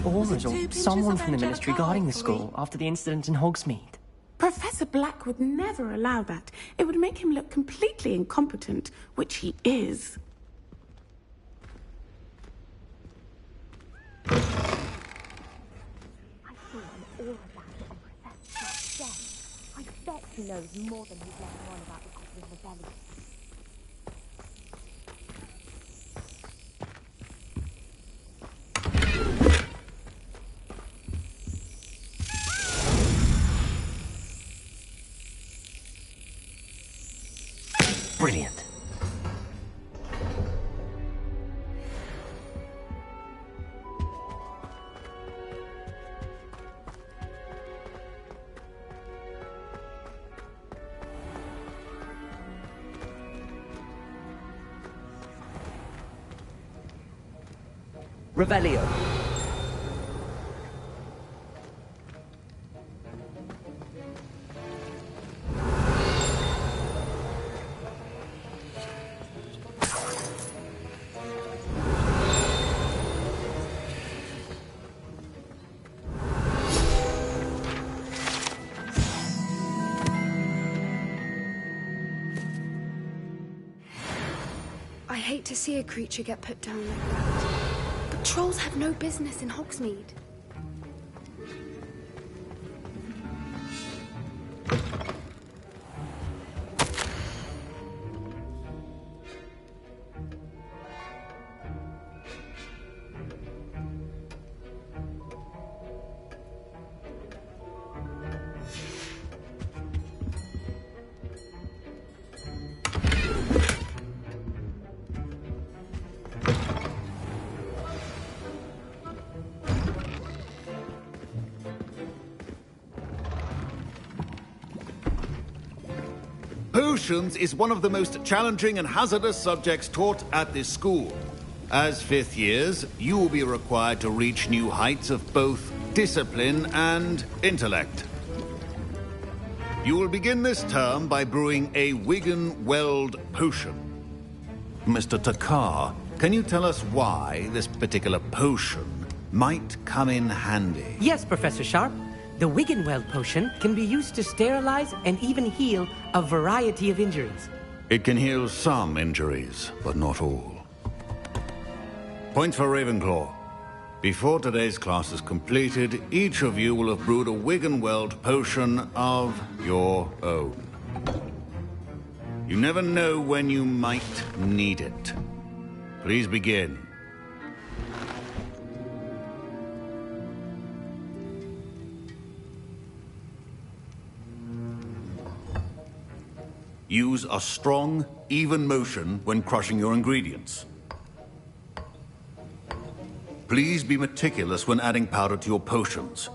Aurors or someone from the Ministry guarding the school after the incident in Hogsmeade. Professor Black would never allow that. It would make him look completely incompetent, which he is. I saw an aura badge on Professor Sharp's desk. I bet he knows more than he's letting on about the Goblin Rebellion. Brilliant. Revelio. I hate to see a creature get put down like that. But trolls have no business in Hogsmeade. Potions is one of the most challenging and hazardous subjects taught at this school. As fifth years, you will be required to reach new heights of both discipline and intellect. You will begin this term by brewing a Wiggenweld potion. Mr. Takar, can you tell us why this particular potion might come in handy? Yes, Professor Sharp. The Wiggenweld potion can be used to sterilize and even heal a variety of injuries. It can heal some injuries, but not all. Point for Ravenclaw. Before today's class is completed, each of you will have brewed a Wiggenweld potion of your own. You never know when you might need it. Please begin. Use a strong, even motion when crushing your ingredients. Please be meticulous when adding powder to your potions.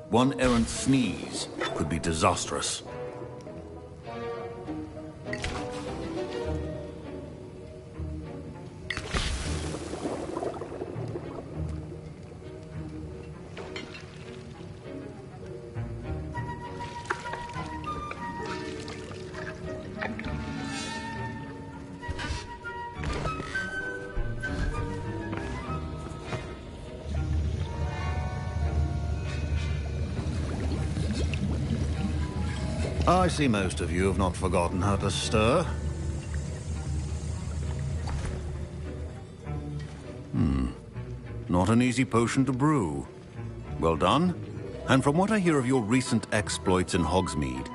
One errant sneeze could be disastrous. I see most of you have not forgotten how to stir. Not an easy potion to brew. Well done. And from what I hear of your recent exploits in Hogsmeade,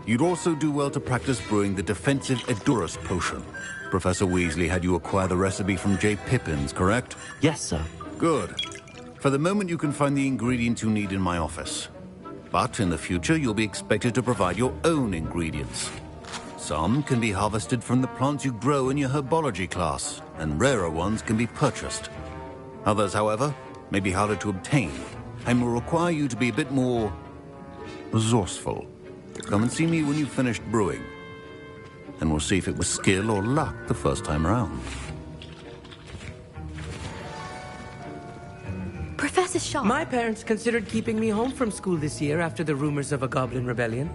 you'd also do well to practice brewing the defensive Edurus potion. Professor Weasley had you acquire the recipe from J. Pippins, correct? Yes, sir. Good. For the moment, you can find the ingredients you need in my office. But in the future, you'll be expected to provide your own ingredients. Some can be harvested from the plants you grow in your herbology class, and rarer ones can be purchased. Others, however, may be harder to obtain, and will require you to be a bit more resourceful. Come and see me when you've finished brewing, and we'll see if it was skill or luck the first time around. Professor Sharp. My parents considered keeping me home from school this year after the rumors of a Goblin Rebellion.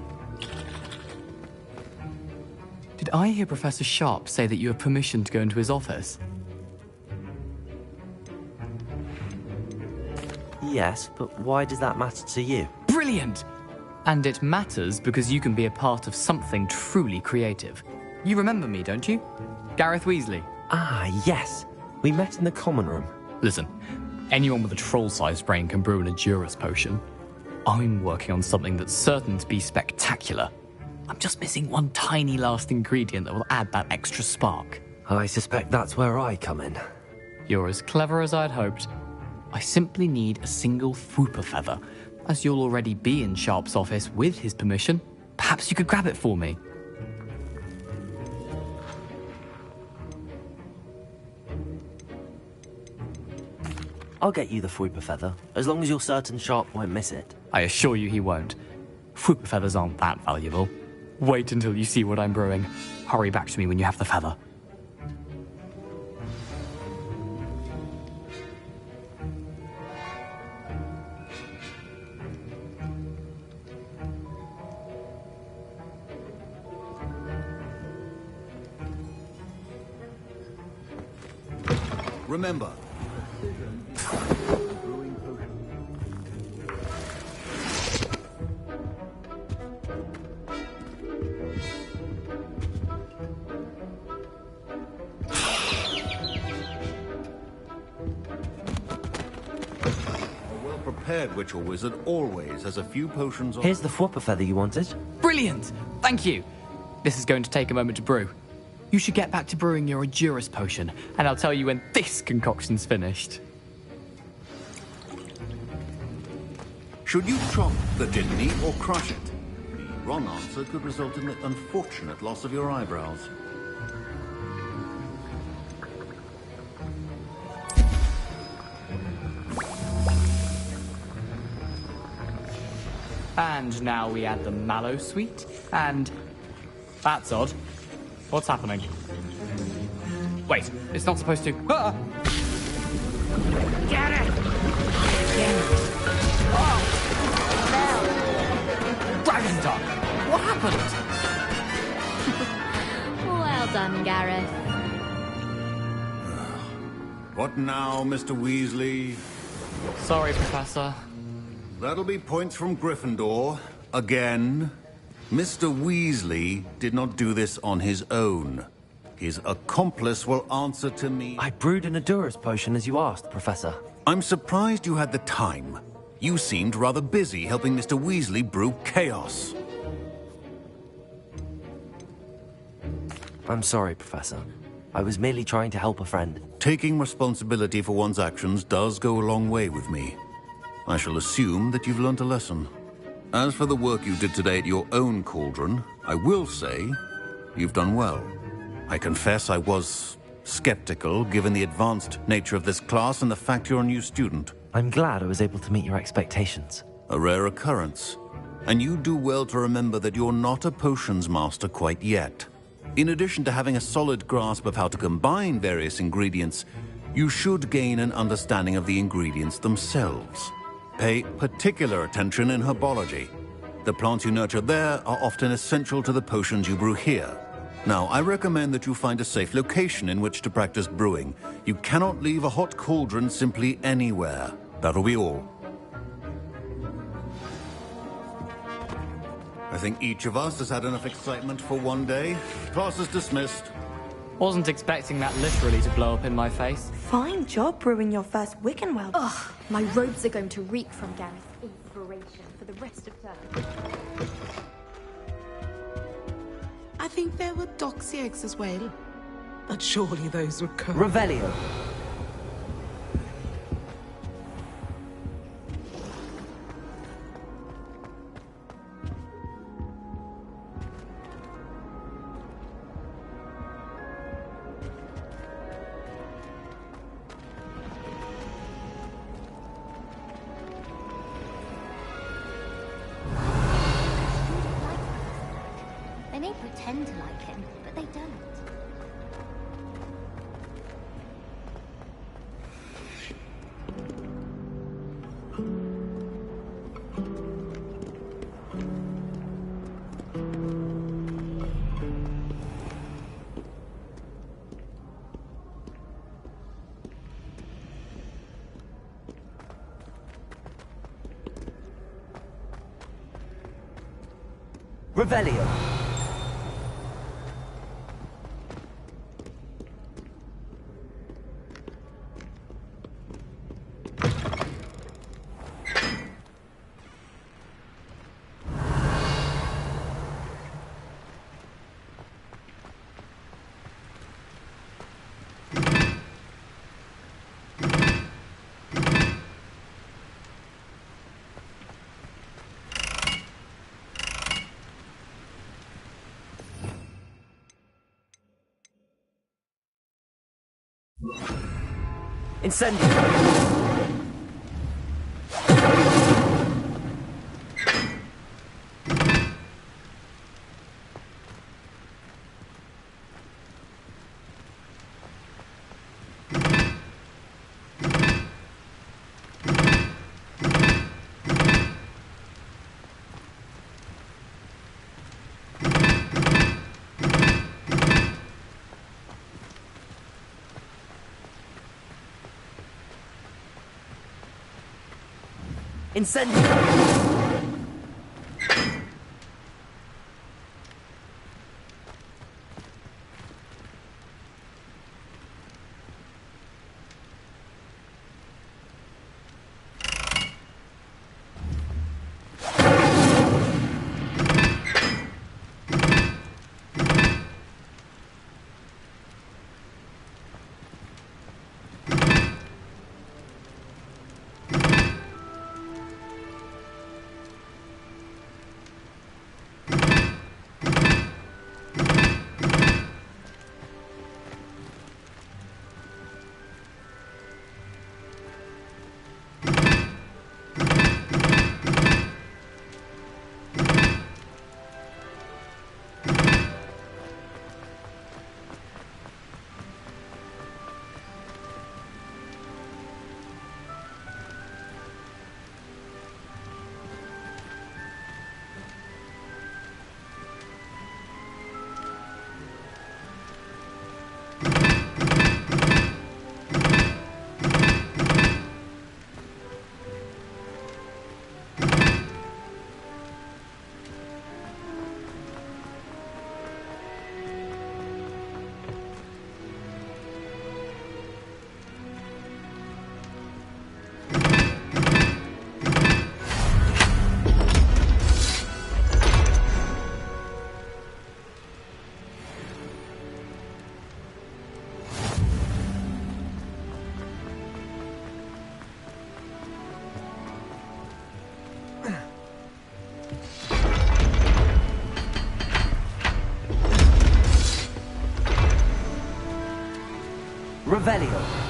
Did I hear Professor Sharp say that you have permission to go into his office? Yes, but why does that matter to you? Brilliant! And it matters because you can be a part of something truly creative. You remember me, don't you? Gareth Weasley. Ah, yes. We met in the common room. Listen, anyone with a troll-sized brain can brew an Edurus potion. I'm working on something that's certain to be spectacular. I'm just missing one tiny last ingredient that will add that extra spark. I suspect that's where I come in. You're as clever as I'd hoped. I simply need a single Fwooper feather. As you'll already be in Sharp's office with his permission, perhaps you could grab it for me. I'll get you the Fwooper feather, as long as you're certain Sharp won't miss it. I assure you he won't. Fwooper feathers aren't that valuable. Wait until you see what I'm brewing. Hurry back to me when you have the feather. Remember, prepared witch or wizard always has a few potions on... Here's the Fwooper feather you wanted. Brilliant! Thank you! This is going to take a moment to brew. You should get back to brewing your Edurus potion, and I'll tell you when this concoction's finished. Should you chop the Didney or crush it? The wrong answer could result in the unfortunate loss of your eyebrows. And now we add the mallow sweet, and... That's odd. What's happening? Wait, it's not supposed to... Ah! Get it! Oh! Dragon Duck! What happened? Well done, Gareth. What now, Mr. Weasley? Sorry, Professor. That'll be points from Gryffindor. Again. Mr. Weasley did not do this on his own. His accomplice will answer to me. I brewed an Edurus potion as you asked, Professor. I'm surprised you had the time. You seemed rather busy helping Mr. Weasley brew chaos. I'm sorry, Professor. I was merely trying to help a friend. Taking responsibility for one's actions does go a long way with me. I shall assume that you've learnt a lesson. As for the work you did today at your own cauldron, I will say you've done well. I confess I was skeptical, given the advanced nature of this class and the fact you're a new student. I'm glad I was able to meet your expectations. A rare occurrence. And you do well to remember that you're not a potions master quite yet. In addition to having a solid grasp of how to combine various ingredients, you should gain an understanding of the ingredients themselves. Pay particular attention in herbology. The plants you nurture there are often essential to the potions you brew here. Now, I recommend that you find a safe location in which to practice brewing. You cannot leave a hot cauldron simply anywhere. That'll be all. I think each of us has had enough excitement for one day. Class is dismissed. Wasn't expecting that literally to blow up in my face. Fine job brewing your first Wiggenweld. Ugh, my robes are going to reek from Gareth's inspiration for the rest of term. I think there were doxy eggs as well. But surely those were cold. Revelio. They may pretend to like him, but they don't. Revelio. Incendio. Incendio. Revelio.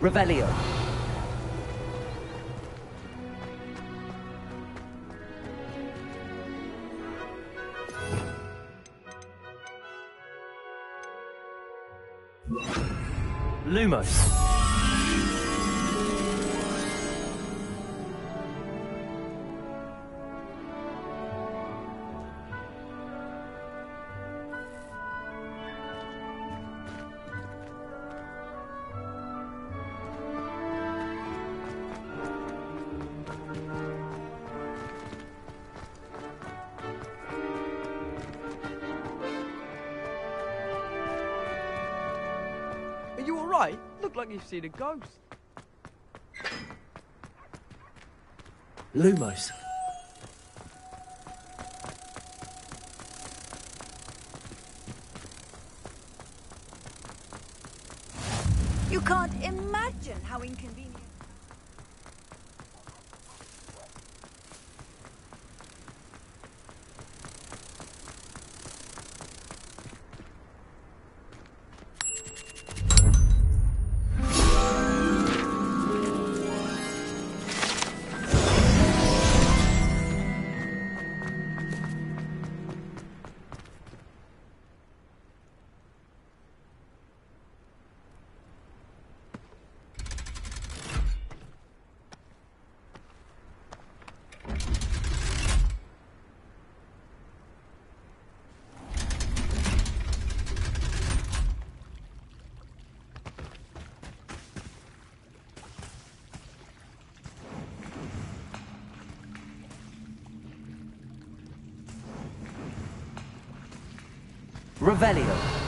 Revelio. Lumos. Are you alright? Look like you've seen a ghost. Lumos. You can't imagine how inconvenient. Revelio.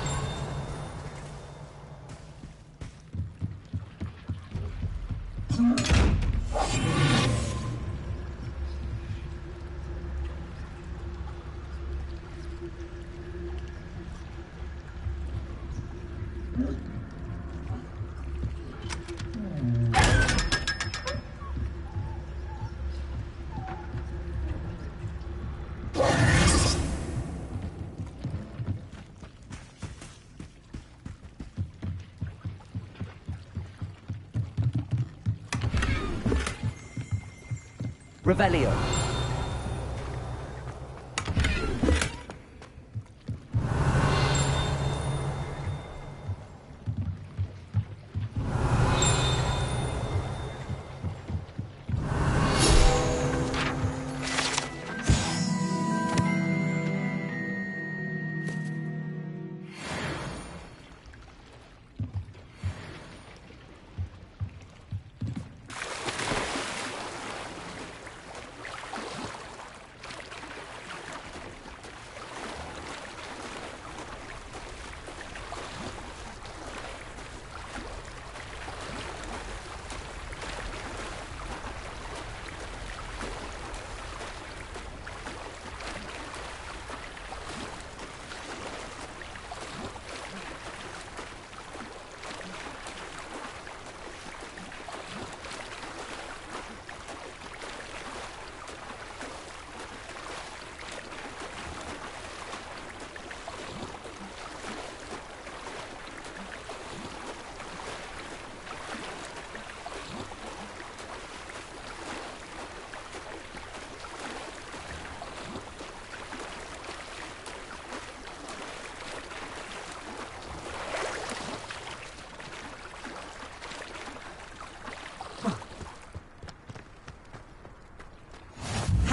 Revelio.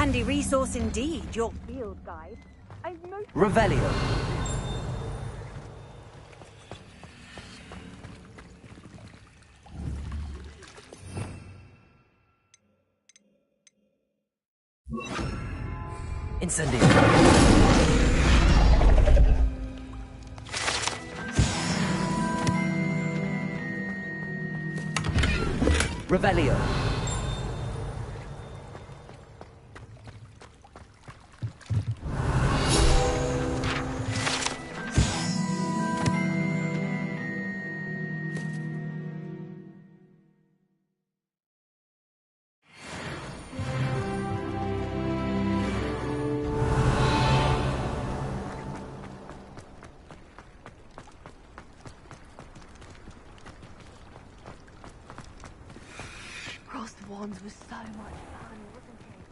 Handy resource indeed, your field guide. Revelio. Incendio. Revelio. Cross the Wands was so much fun, wasn't it?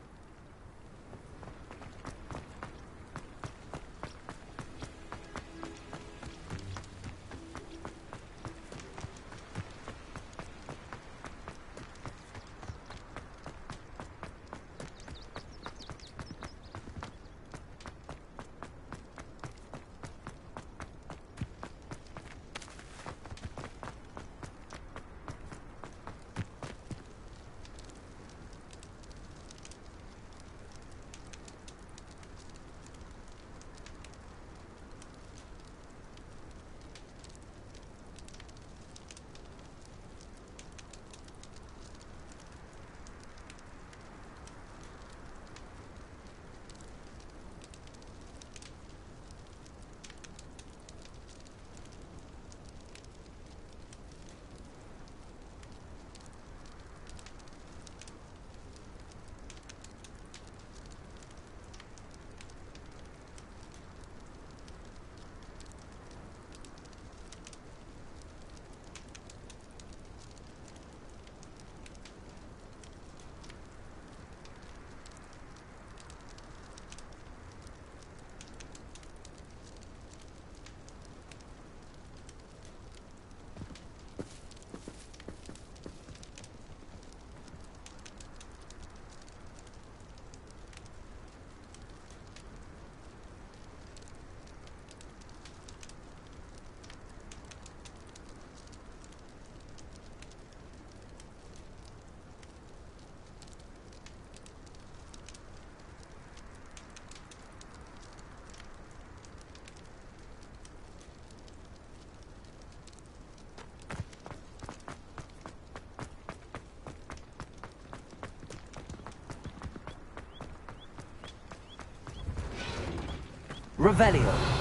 Revelio.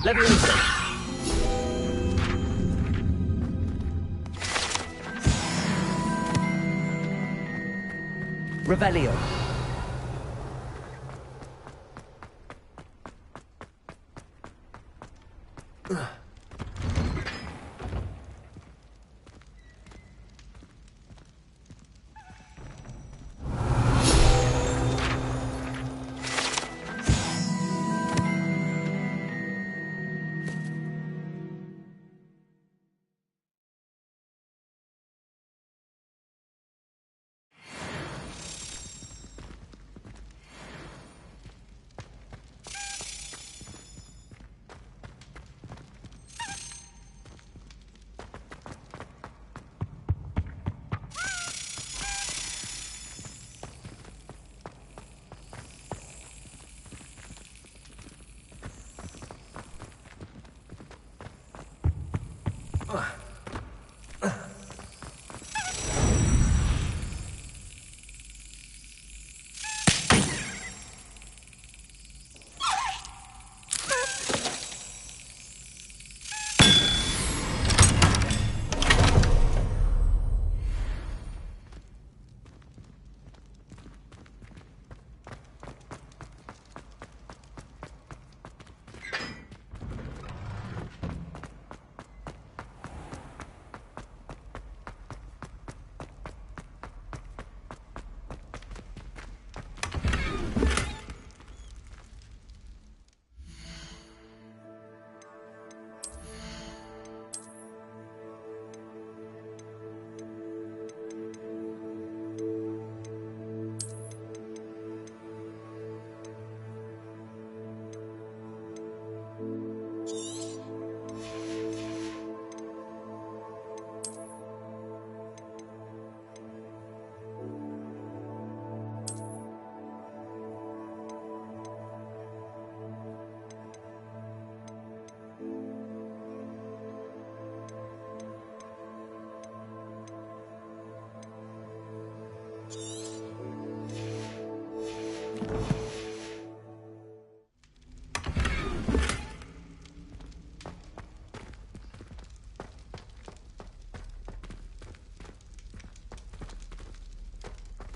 Leviosa. Revelio.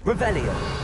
Revelio.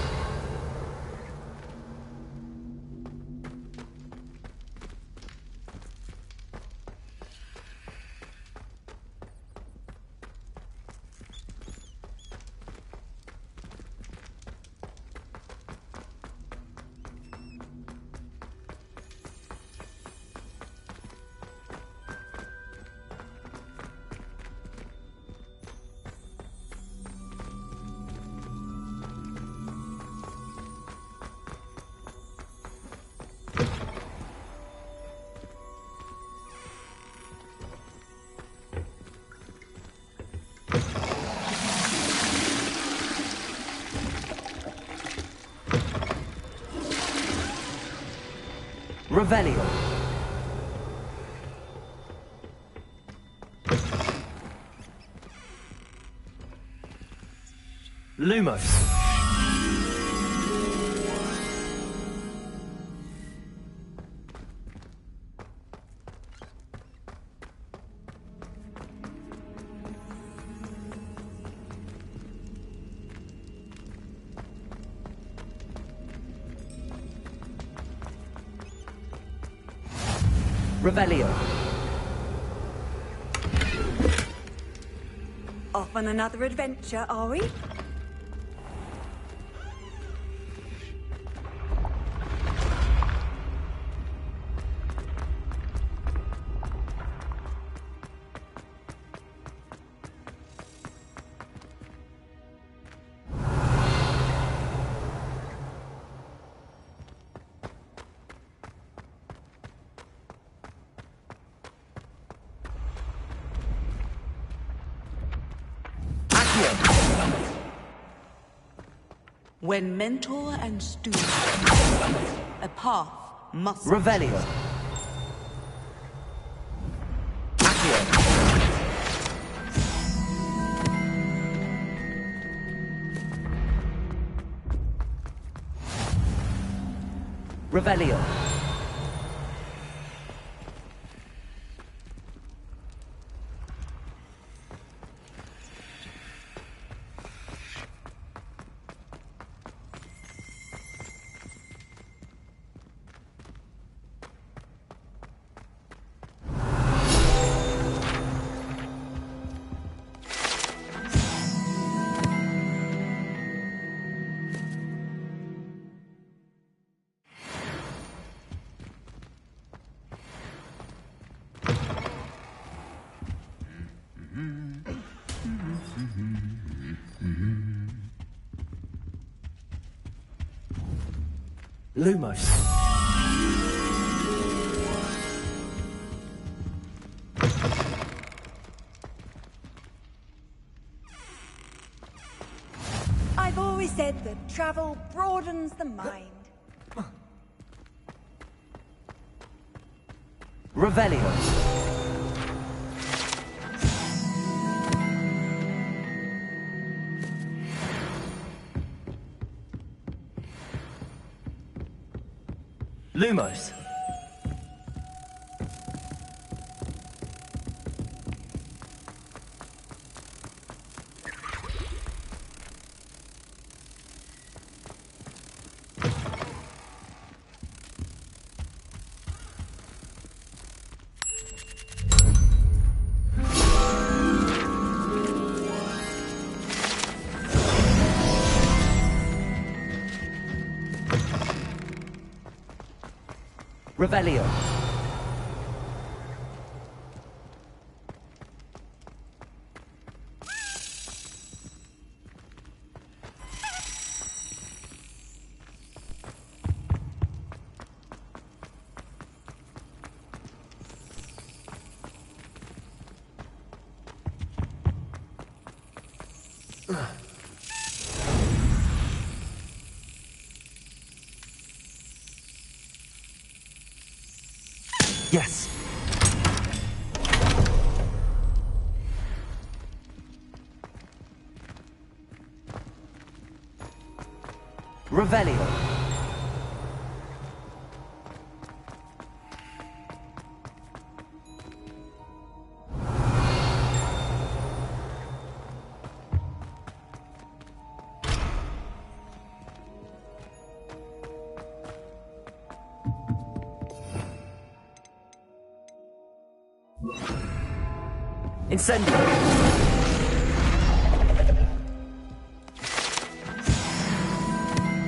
Revelio. Lumos. Revelio. Off on another adventure, are we? When mentor and student, a path must... Revelio. Revelio. Lumos. I've always said that travel broadens the mind. Revelio. Lumos. Revelio. Yes. Revelio. Incendio.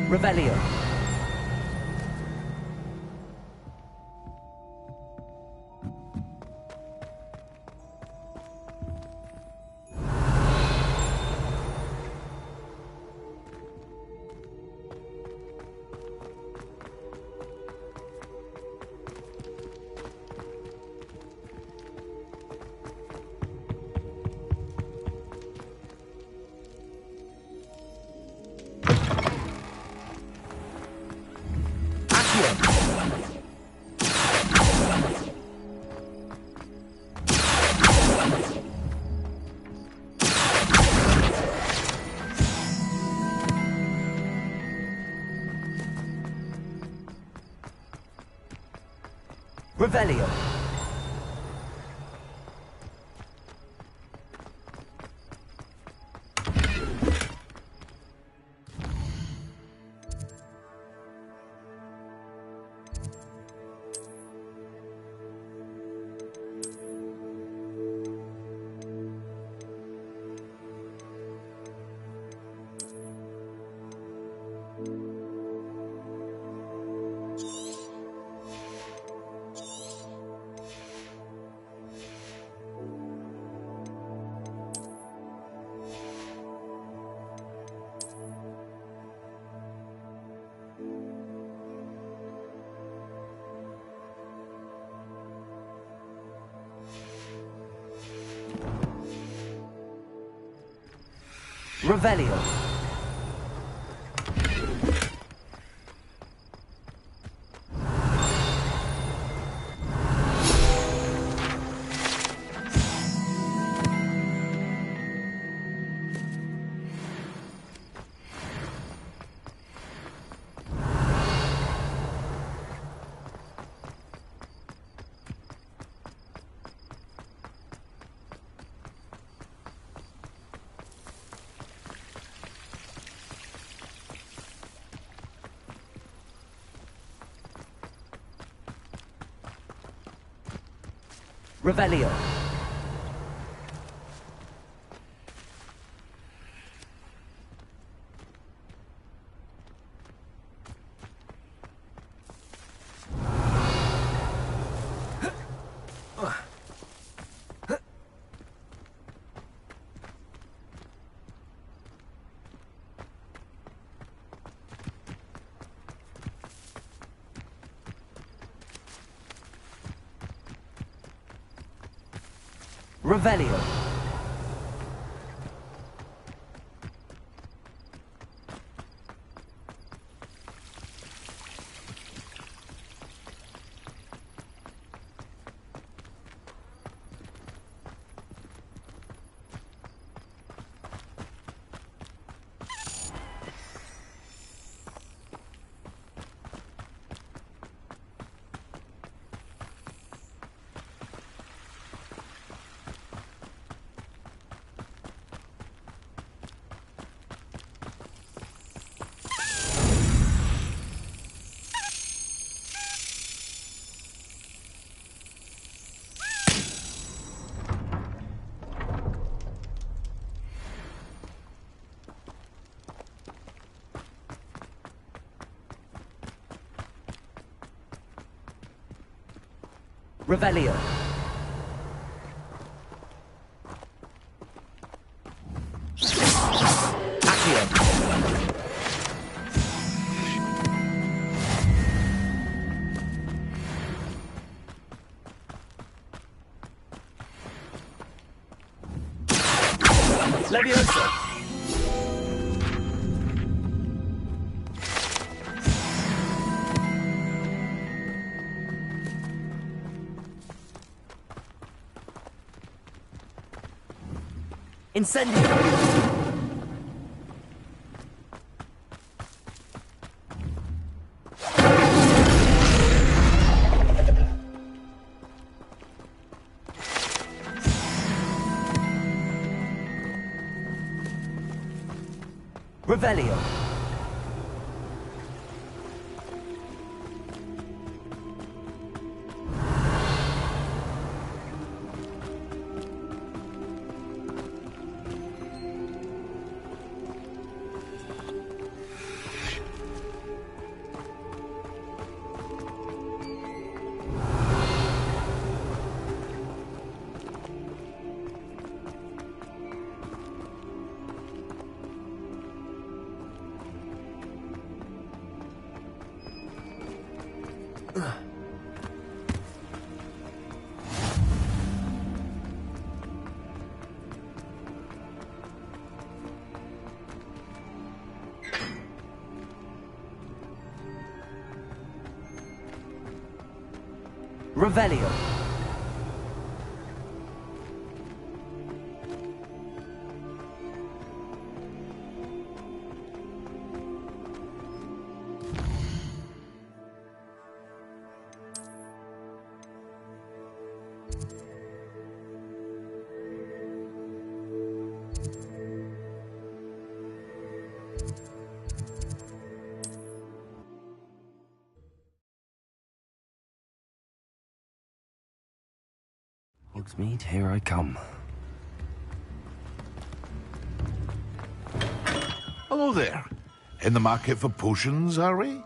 Revelio. Revelio. Revelio. Revelio. Revelio. Revelio. Accio. Leviosa. Incendio! Revelio. Revelio. Hogsmeade, here I come. Hello there. In the market for potions, are we?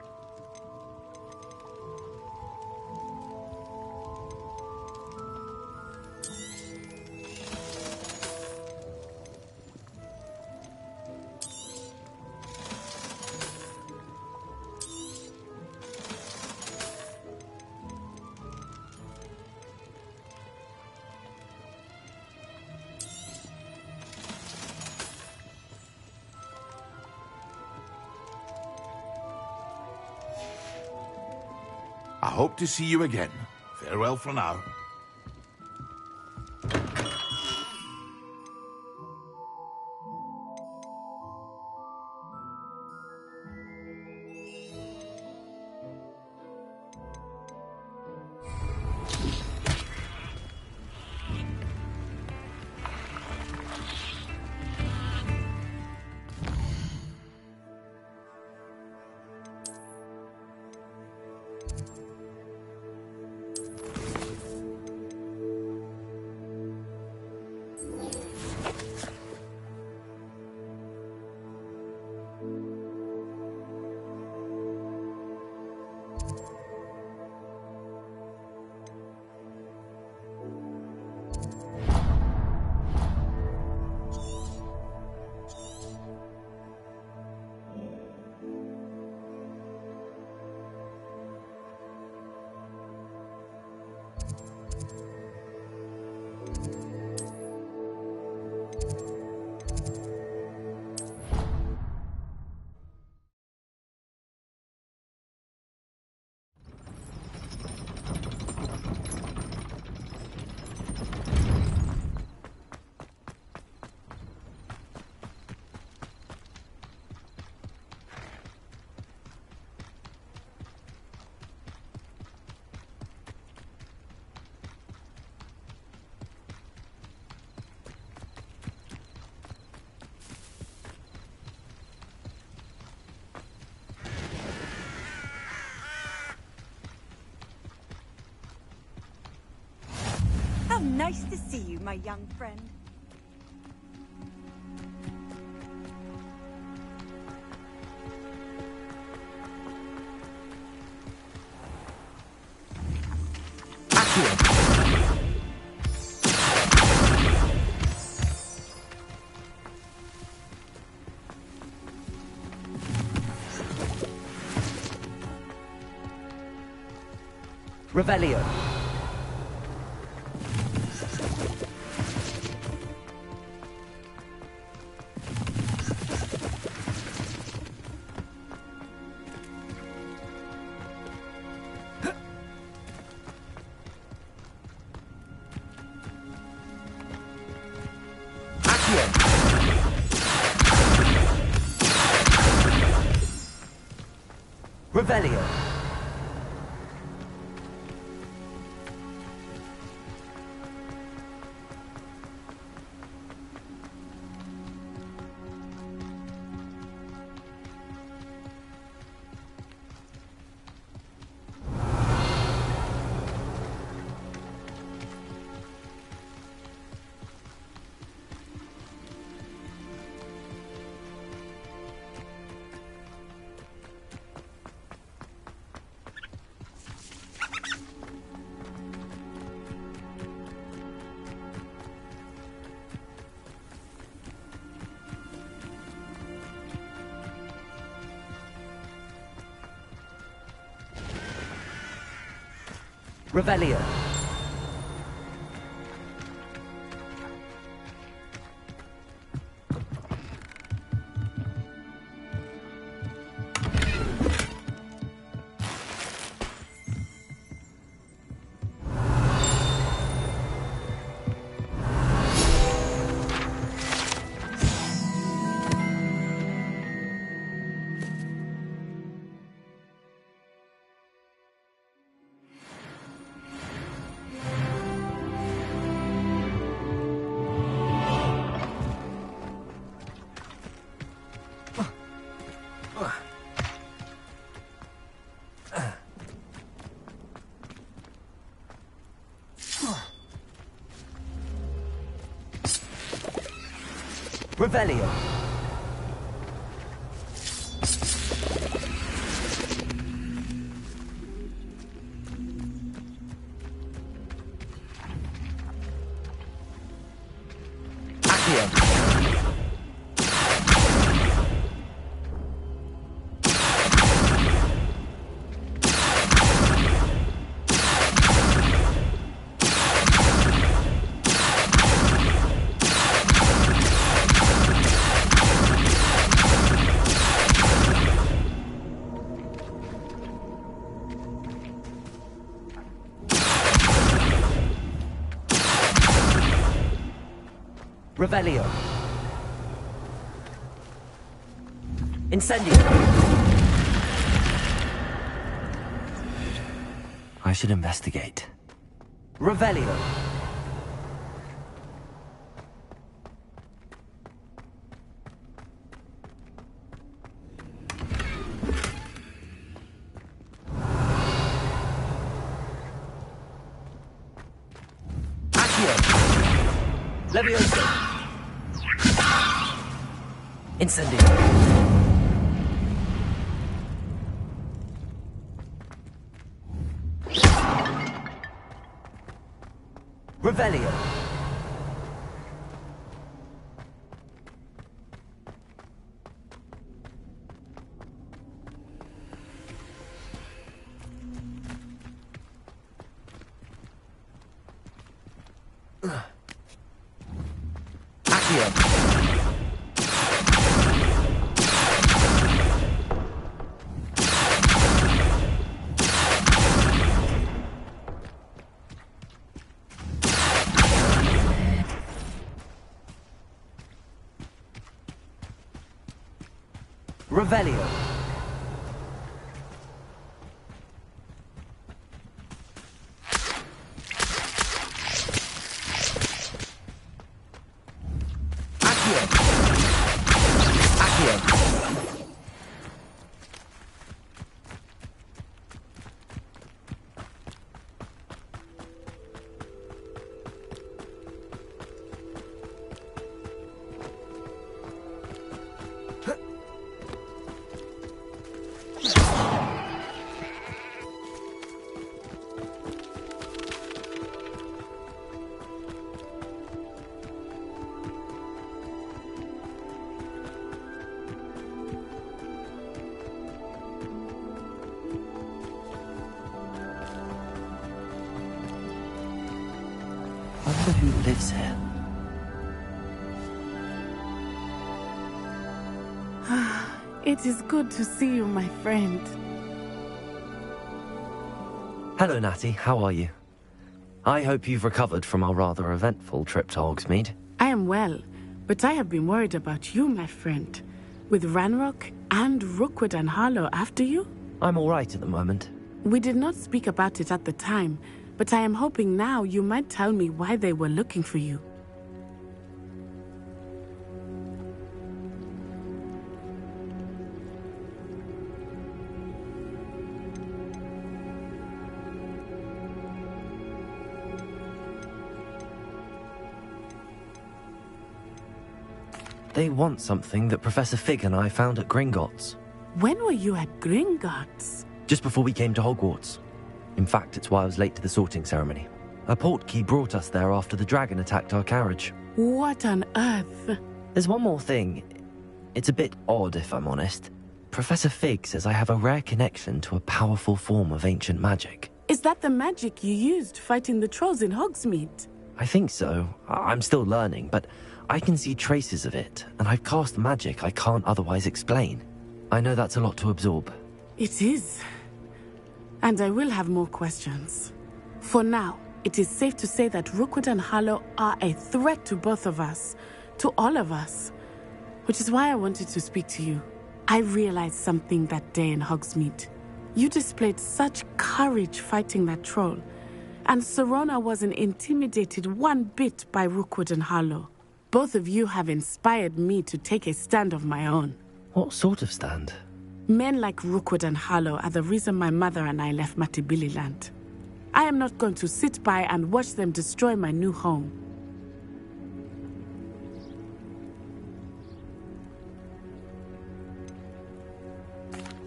hope to see you again. Farewell for now. How nice to see you, my young friend. Revelio. Revelio. Revelio. Revelio. Revelio. Incendio. I should investigate. Revelio. Levioso. Incendio. Revelio. Revelio. Accio. Accio. I wonder who lives here. It is good to see you, my friend. Hello, Natty. How are you? I hope you've recovered from our rather eventful trip to Hogsmeade. I am well, but I have been worried about you, my friend. With Ranrock and Rookwood and Harlow after you? I'm all right at the moment. We did not speak about it at the time, but I am hoping now you might tell me why they were looking for you. They want something that Professor Fig and I found at Gringotts. When were you at Gringotts? Just before we came to Hogwarts. In fact, it's why I was late to the sorting ceremony. A portkey brought us there after the dragon attacked our carriage. What on earth? There's one more thing. It's a bit odd, if I'm honest. Professor Fig says I have a rare connection to a powerful form of ancient magic. Is that the magic you used fighting the trolls in Hogsmeade? I think so. I'm still learning, but I can see traces of it, and I've cast magic I can't otherwise explain. I know that's a lot to absorb. It is. And I will have more questions. For now, it is safe to say that Rookwood and Harlow are a threat to both of us, to all of us. Which is why I wanted to speak to you. I realized something that day in Hogsmeade. You displayed such courage fighting that troll, and Sirona wasn't intimidated one bit by Rookwood and Harlow. Both of you have inspired me to take a stand of my own. What sort of stand? Men like Rookwood and Harlow are the reason my mother and I left Matabeleland. I am not going to sit by and watch them destroy my new home.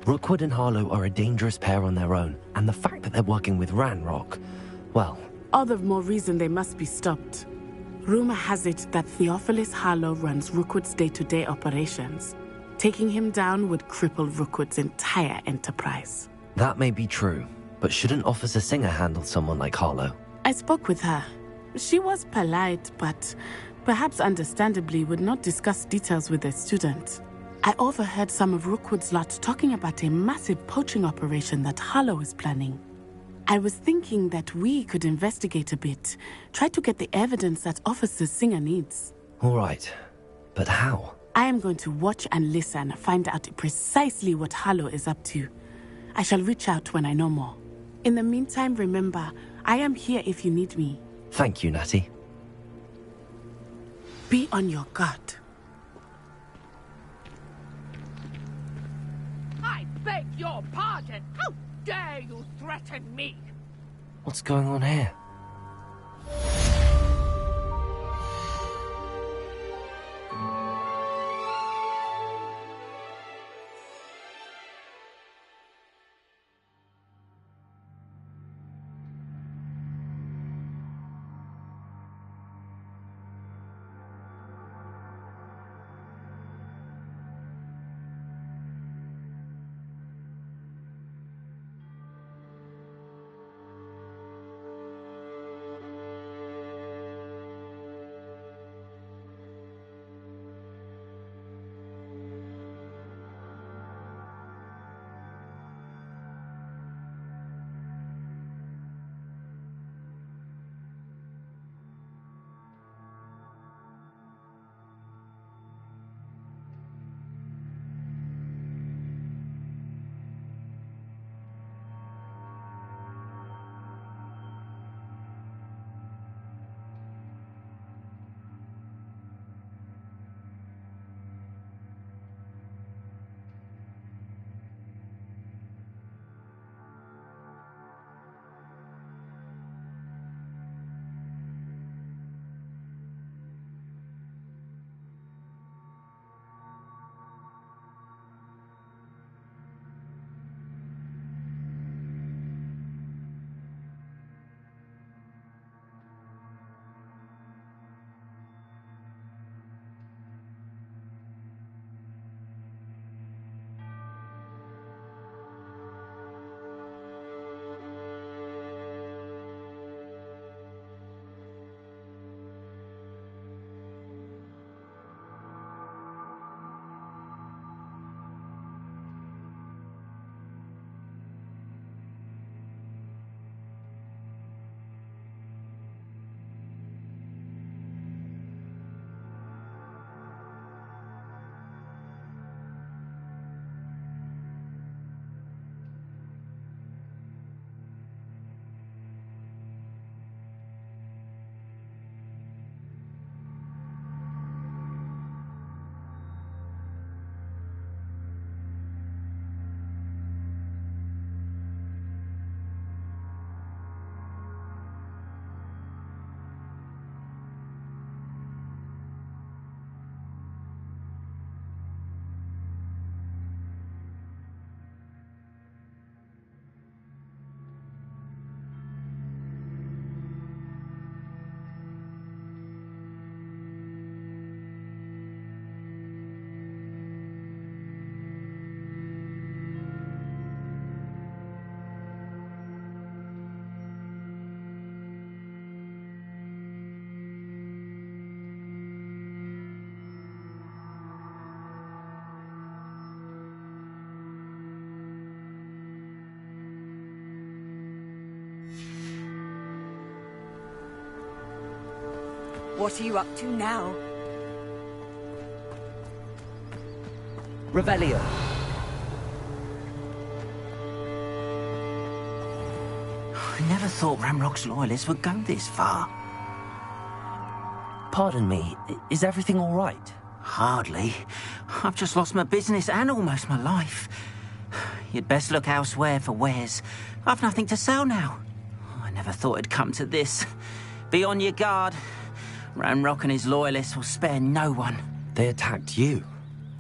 Rookwood and Harlow are a dangerous pair on their own, and the fact that they're working with Ranrock, well... All the more reason they must be stopped. Rumor has it that Theophilus Harlow runs Rookwood's day-to-day operations. Taking him down would cripple Rookwood's entire enterprise. That may be true, but shouldn't Officer Singer handle someone like Harlow? I spoke with her. She was polite, but perhaps understandably would not discuss details with a student. I overheard some of Rookwood's lot talking about a massive poaching operation that Harlow is planning. I was thinking that we could investigate a bit, try to get the evidence that Officer Singer needs. All right. But how? I am going to watch and listen, find out precisely what Harlow is up to. I shall reach out when I know more. In the meantime, remember, I am here if you need me. Thank you, Natty. Be on your guard. I beg your pardon! How dare you threaten me? What's going on here? What are you up to now? Revelio. I never thought Ranrock's loyalists would go this far. Pardon me, is everything all right? Hardly. I've just lost my business and almost my life. You'd best look elsewhere for wares. I've nothing to sell now. I never thought it'd come to this. Be on your guard. Ranrock and his loyalists will spare no one. They attacked you?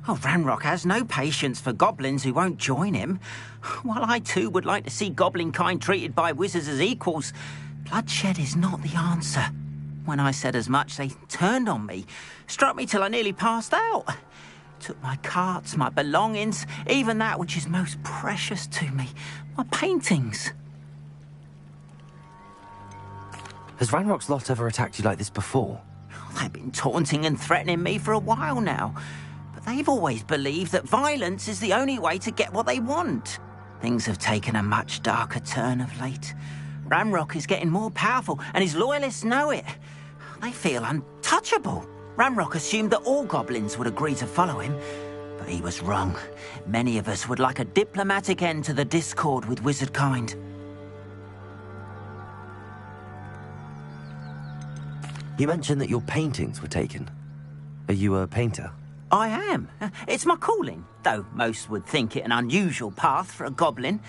Oh, Ranrock has no patience for goblins who won't join him. While I too would like to see goblin kind treated by wizards as equals, bloodshed is not the answer. When I said as much, they turned on me, struck me till I nearly passed out. Took my carts, my belongings, even that which is most precious to me, my paintings. Has Ranrock's lot ever attacked you like this before? They've been taunting and threatening me for a while now. But they've always believed that violence is the only way to get what they want. Things have taken a much darker turn of late. Ranrock is getting more powerful, and his loyalists know it. They feel untouchable. Ranrock assumed that all goblins would agree to follow him, but he was wrong. Many of us would like a diplomatic end to the discord with wizard kind. You mentioned that your paintings were taken. Are you a painter? I am. It's my calling, though most would think it an unusual path for a goblin.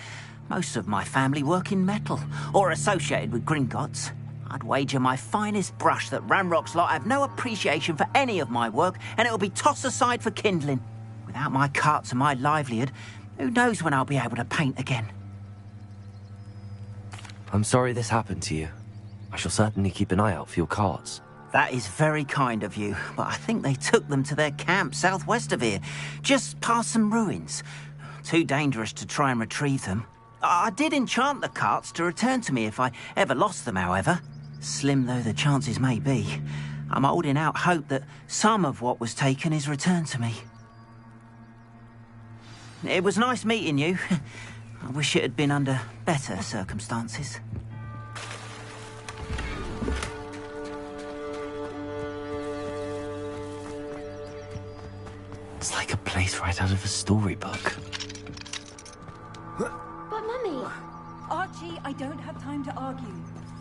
Most of my family work in metal, or associated with Gringotts. I'd wager my finest brush that Ranrock's lot have no appreciation for any of my work, and it'll be tossed aside for kindling. Without my carts and my livelihood, who knows when I'll be able to paint again? I'm sorry this happened to you. I shall certainly keep an eye out for your carts. That is very kind of you, but I think they took them to their camp southwest of here, just past some ruins. Too dangerous to try and retrieve them. I did enchant the carts to return to me if I ever lost them, however. Slim though the chances may be, I'm holding out hope that some of what was taken is returned to me. It was nice meeting you. I wish it had been under better circumstances. It's like a place right out of a storybook. But Mummy... Archie, I don't have time to argue.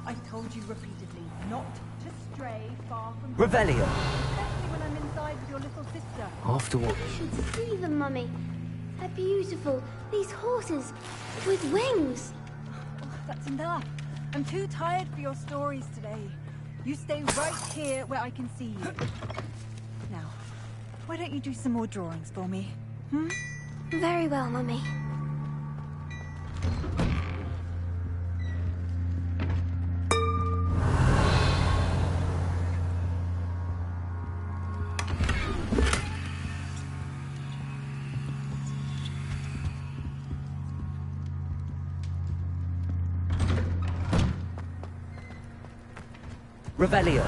I've told you repeatedly not to stray far from... Revelio! Especially when I'm inside with your little sister. After what? You should see them, Mummy. They're beautiful. These horses with wings. Oh, that's enough. I'm too tired for your stories today. You stay right here where I can see you. Now, why don't you do some more drawings for me? Hmm? Very well, Mummy. Revelio.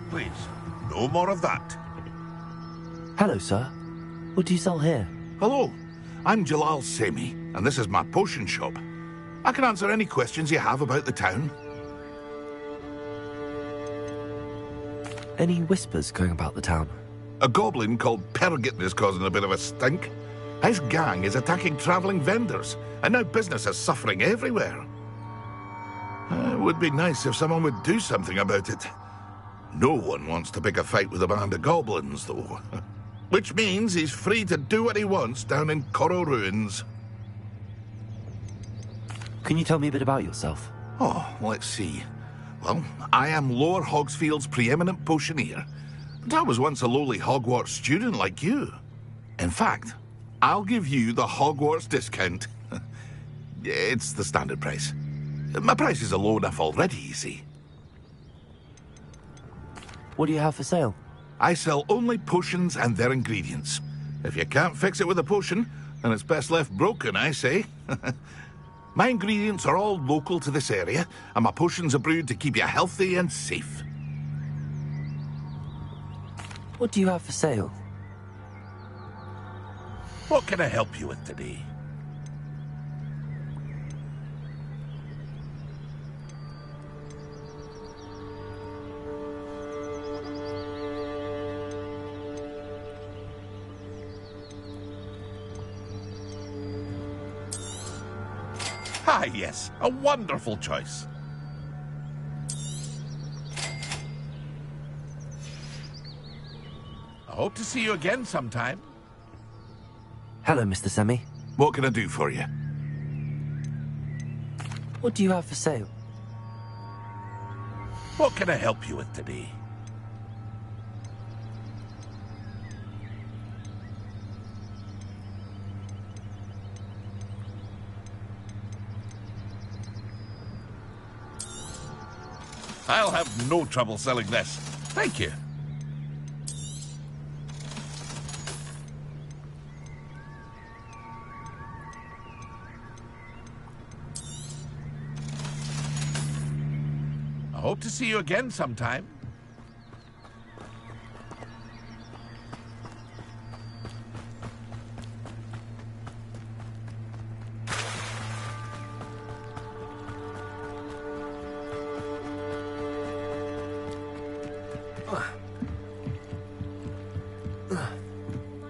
Please, no more of that. Hello, sir. What do you sell here? Hello, I'm Jalal Semi, and this is my potion shop. I can answer any questions you have about the town. Any whispers going about the town? A goblin called Pergit is causing a bit of a stink. His gang is attacking travelling vendors, and now business is suffering everywhere. It would be nice if someone would do something about it. No one wants to pick a fight with a band of goblins, though. Which means he's free to do what he wants down in Corro Ruins. Can you tell me a bit about yourself? Oh, let's see. Well, I am Lower Hogsfield's preeminent potioneer. But I was once a lowly Hogwarts student like you. In fact, I'll give you the Hogwarts discount. It's the standard price. My prices are low enough already, you see. What do you have for sale? I sell only potions and their ingredients. If you can't fix it with a potion, then it's best left broken, I say. My ingredients are all local to this area, and my potions are brewed to keep you healthy and safe. What do you have for sale? What can I help you with today? Ah, yes, a wonderful choice. I hope to see you again sometime. Hello, Mr. Semi. What can I do for you? What do you have for sale? What can I help you with today? I'll have no trouble selling this. Thank you. Hope to see you again sometime.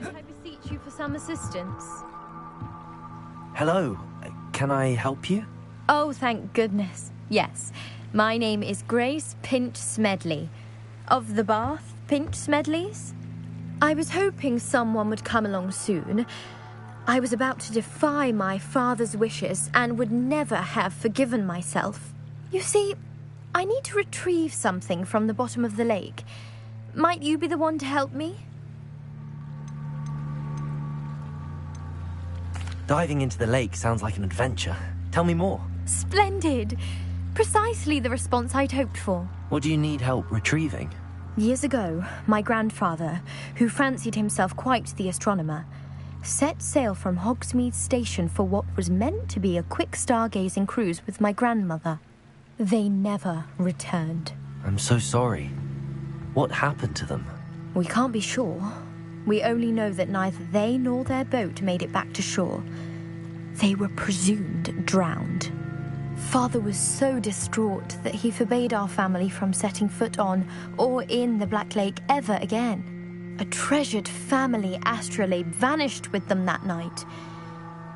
I beseech you for some assistance. Hello. Can I help you? Oh, thank goodness. Yes. My name is Grace Pinch Smedley. Of the Bath Pinch Smedleys? I was hoping someone would come along soon. I was about to defy my father's wishes and would never have forgiven myself. You see, I need to retrieve something from the bottom of the lake. Might you be the one to help me? Diving into the lake sounds like an adventure. Tell me more. Splendid! Precisely the response I'd hoped for. What do you need help retrieving? Years ago, my grandfather, who fancied himself quite the astronomer, set sail from Hogsmeade Station for what was meant to be a quick stargazing cruise with my grandmother. They never returned. I'm so sorry. What happened to them? We can't be sure. We only know that neither they nor their boat made it back to shore. They were presumed drowned. Father was so distraught that he forbade our family from setting foot on or in the Black Lake ever again. A treasured family astrolabe vanished with them that night.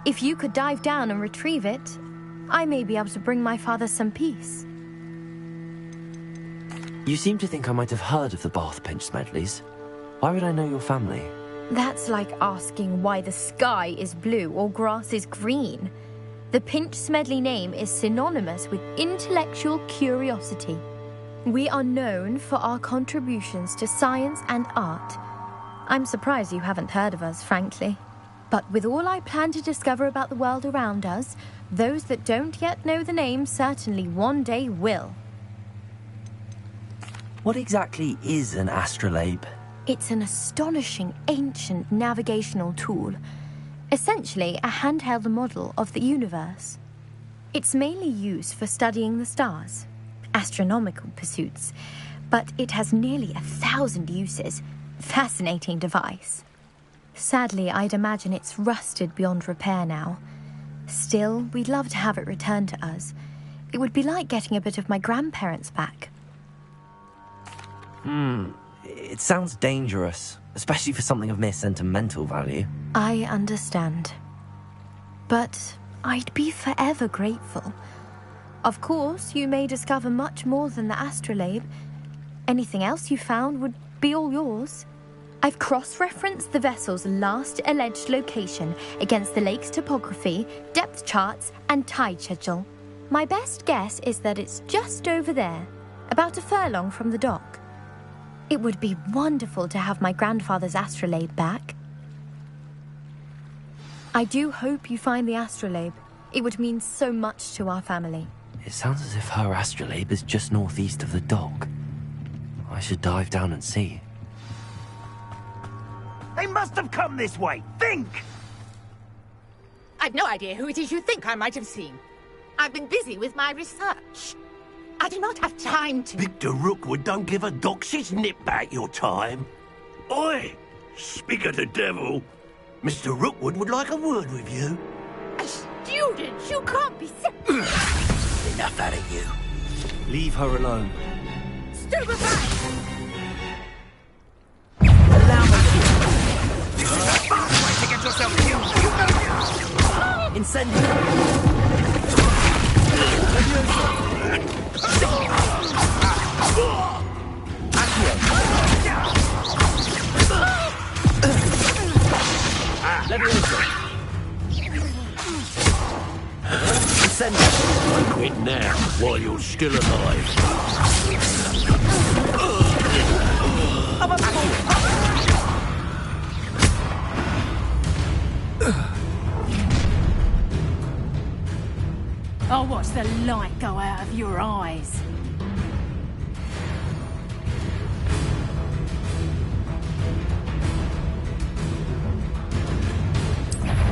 If you could dive down and retrieve it, I may be able to bring my father some peace. You seem to think I might have heard of the Bath Pinch Smedleys. Why would I know your family? That's like asking why the sky is blue or grass is green. The Pinch Smedley name is synonymous with intellectual curiosity. We are known for our contributions to science and art. I'm surprised you haven't heard of us, frankly. But with all I plan to discover about the world around us, those that don't yet know the name certainly one day will. What exactly is an astrolabe? It's an astonishing ancient navigational tool. Essentially, a handheld model of the universe. It's mainly used for studying the stars, astronomical pursuits, but it has nearly 1,000 uses. Fascinating device. Sadly, I'd imagine it's rusted beyond repair now. Still, we'd love to have it returned to us. It would be like getting a bit of my grandparents back. It sounds dangerous, especially for something of mere sentimental value. I understand. But I'd be forever grateful. Of course, you may discover much more than the astrolabe. Anything else you found would be all yours. I've cross-referenced the vessel's last alleged location against the lake's topography, depth charts, and tide schedule. My best guess is that it's just over there, about a furlong from the dock. It would be wonderful to have my grandfather's astrolabe back. I do hope you find the astrolabe. It would mean so much to our family. It sounds as if her astrolabe is just northeast of the dock. I should dive down and see. They must have come this way. Think! I've no idea who it is you think I might have seen. I've been busy with my research. I do not have time to... Victor Rookwood don't give a doxy's nip back your time. Oi! Speak of the devil. Mr. Rookwood would like a word with you. A student? You can't be... Enough out of you. Leave her alone. Stupefy! Allow me to... Fast way to get yourself killed! Incendio! Quit now, while you're still alive. I'll watch the light go out of your eyes.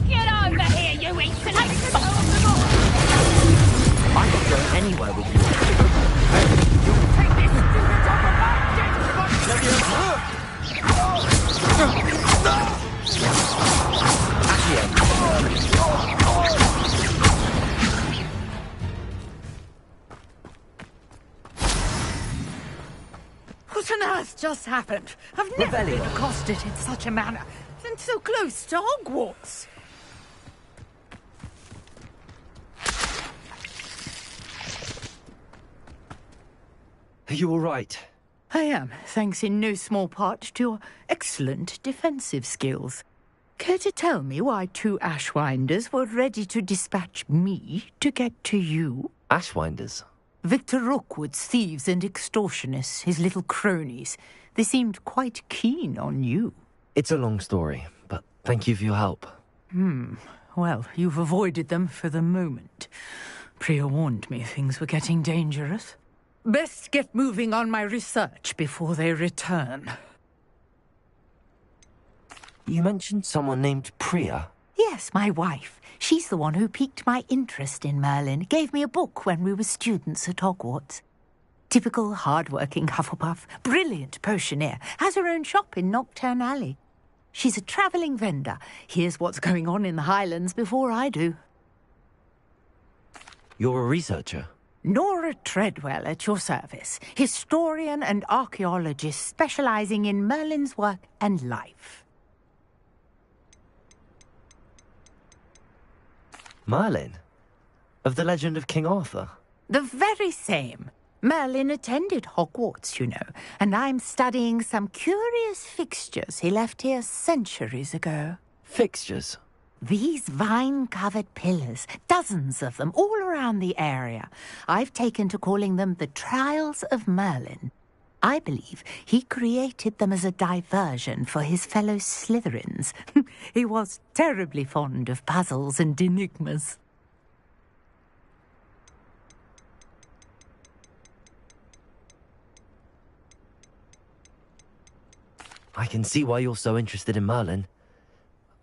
Get over here, you insolent... I could go anywhere with you. What on earth just happened? I've never been accosted in such a manner, and so close to Hogwarts. Are you all right? I am, thanks in no small part to your excellent defensive skills. Care to tell me why 2 Ashwinders were ready to dispatch me to get to you? Ashwinders? Victor Rookwood's thieves and extortionists, his little cronies. They seemed quite keen on you. It's a long story, but thank you for your help. Well, you've avoided them for the moment. Priya warned me things were getting dangerous. Best get moving on my research before they return. You mentioned someone named Priya. Yes, my wife. She's the one who piqued my interest in Merlin. Gave me a book when we were students at Hogwarts. Typical hard-working Hufflepuff. Brilliant potioneer. Has her own shop in Knockturn Alley. She's a travelling vendor. Hears what's going on in the Highlands before I do. You're a researcher? Nora Treadwell at your service. Historian and archaeologist specialising in Merlin's work and life. Merlin? Of the legend of King Arthur? The very same. Merlin attended Hogwarts, you know, and I'm studying some curious fixtures he left here centuries ago. Fixtures? These vine-covered pillars, dozens of them, all around the area. I've taken to calling them the Trials of Merlin. I believe he created them as a diversion for his fellow Slytherins. He was terribly fond of puzzles and enigmas. I can see why you're so interested in Merlin.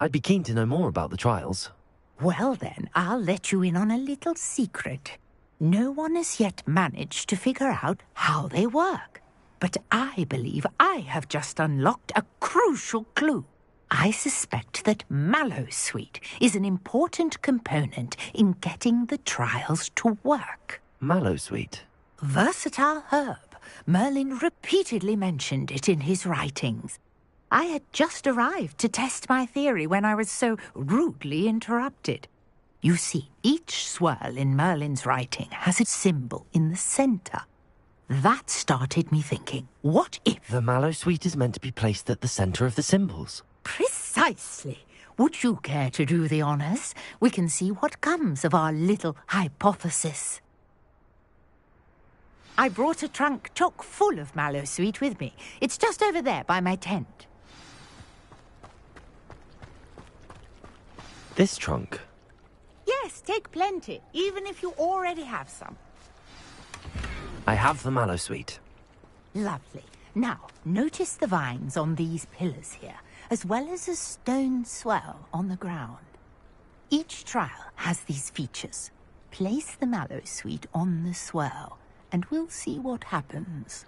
I'd be keen to know more about the trials. Well then, I'll let you in on a little secret. No one has yet managed to figure out how they work. But I believe I have just unlocked a crucial clue. I suspect that Mallowsweet is an important component in getting the trials to work. Mallowsweet? Versatile herb. Merlin repeatedly mentioned it in his writings. I had just arrived to test my theory when I was so rudely interrupted. You see, each swirl in Merlin's writing has a symbol in the centre. That started me thinking, what if... The Mallowsweet is meant to be placed at the centre of the symbols. Precisely. Would you care to do the honours? We can see what comes of our little hypothesis. I brought a trunk chock full of Mallowsweet with me. It's just over there by my tent. This trunk? Yes, take plenty, even if you already have some. I have the Mallowsweet. Lovely. Now, notice the vines on these pillars here, as well as a stone swell on the ground. Each trial has these features. Place the Mallowsweet on the swell, and we'll see what happens.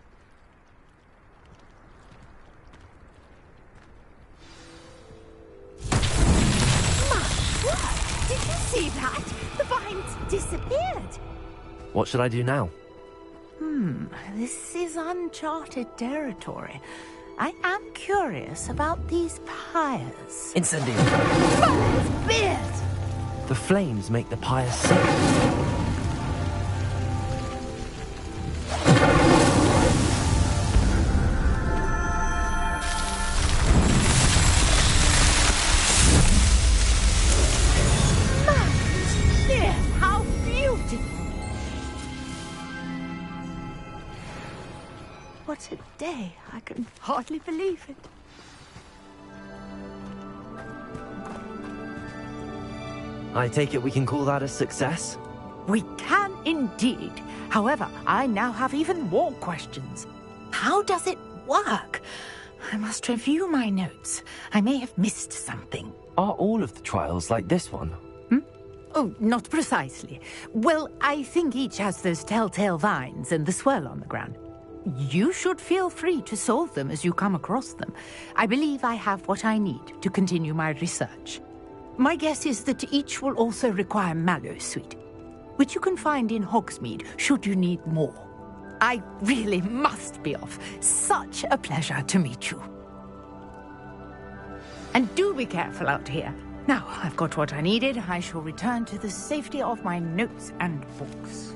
Did you see that? The vines disappeared. What should I do now? This is uncharted territory. I am curious about these pyres. Incendio! Merlin's beard! The flames make the pyre sing. What a day. I can hardly believe it. I take it we can call that a success? We can indeed. However, I now have even more questions. How does it work? I must review my notes. I may have missed something. Are all of the trials like this one? Oh, not precisely. Well, I think each has those telltale vines and the swirl on the ground. You should feel free to solve them as you come across them. I believe I have what I need to continue my research. My guess is that each will also require Mallowsweet, which you can find in Hogsmeade should you need more. I really must be off. Such a pleasure to meet you. And do be careful out here. Now, I've got what I needed. I shall return to the safety of my notes and books.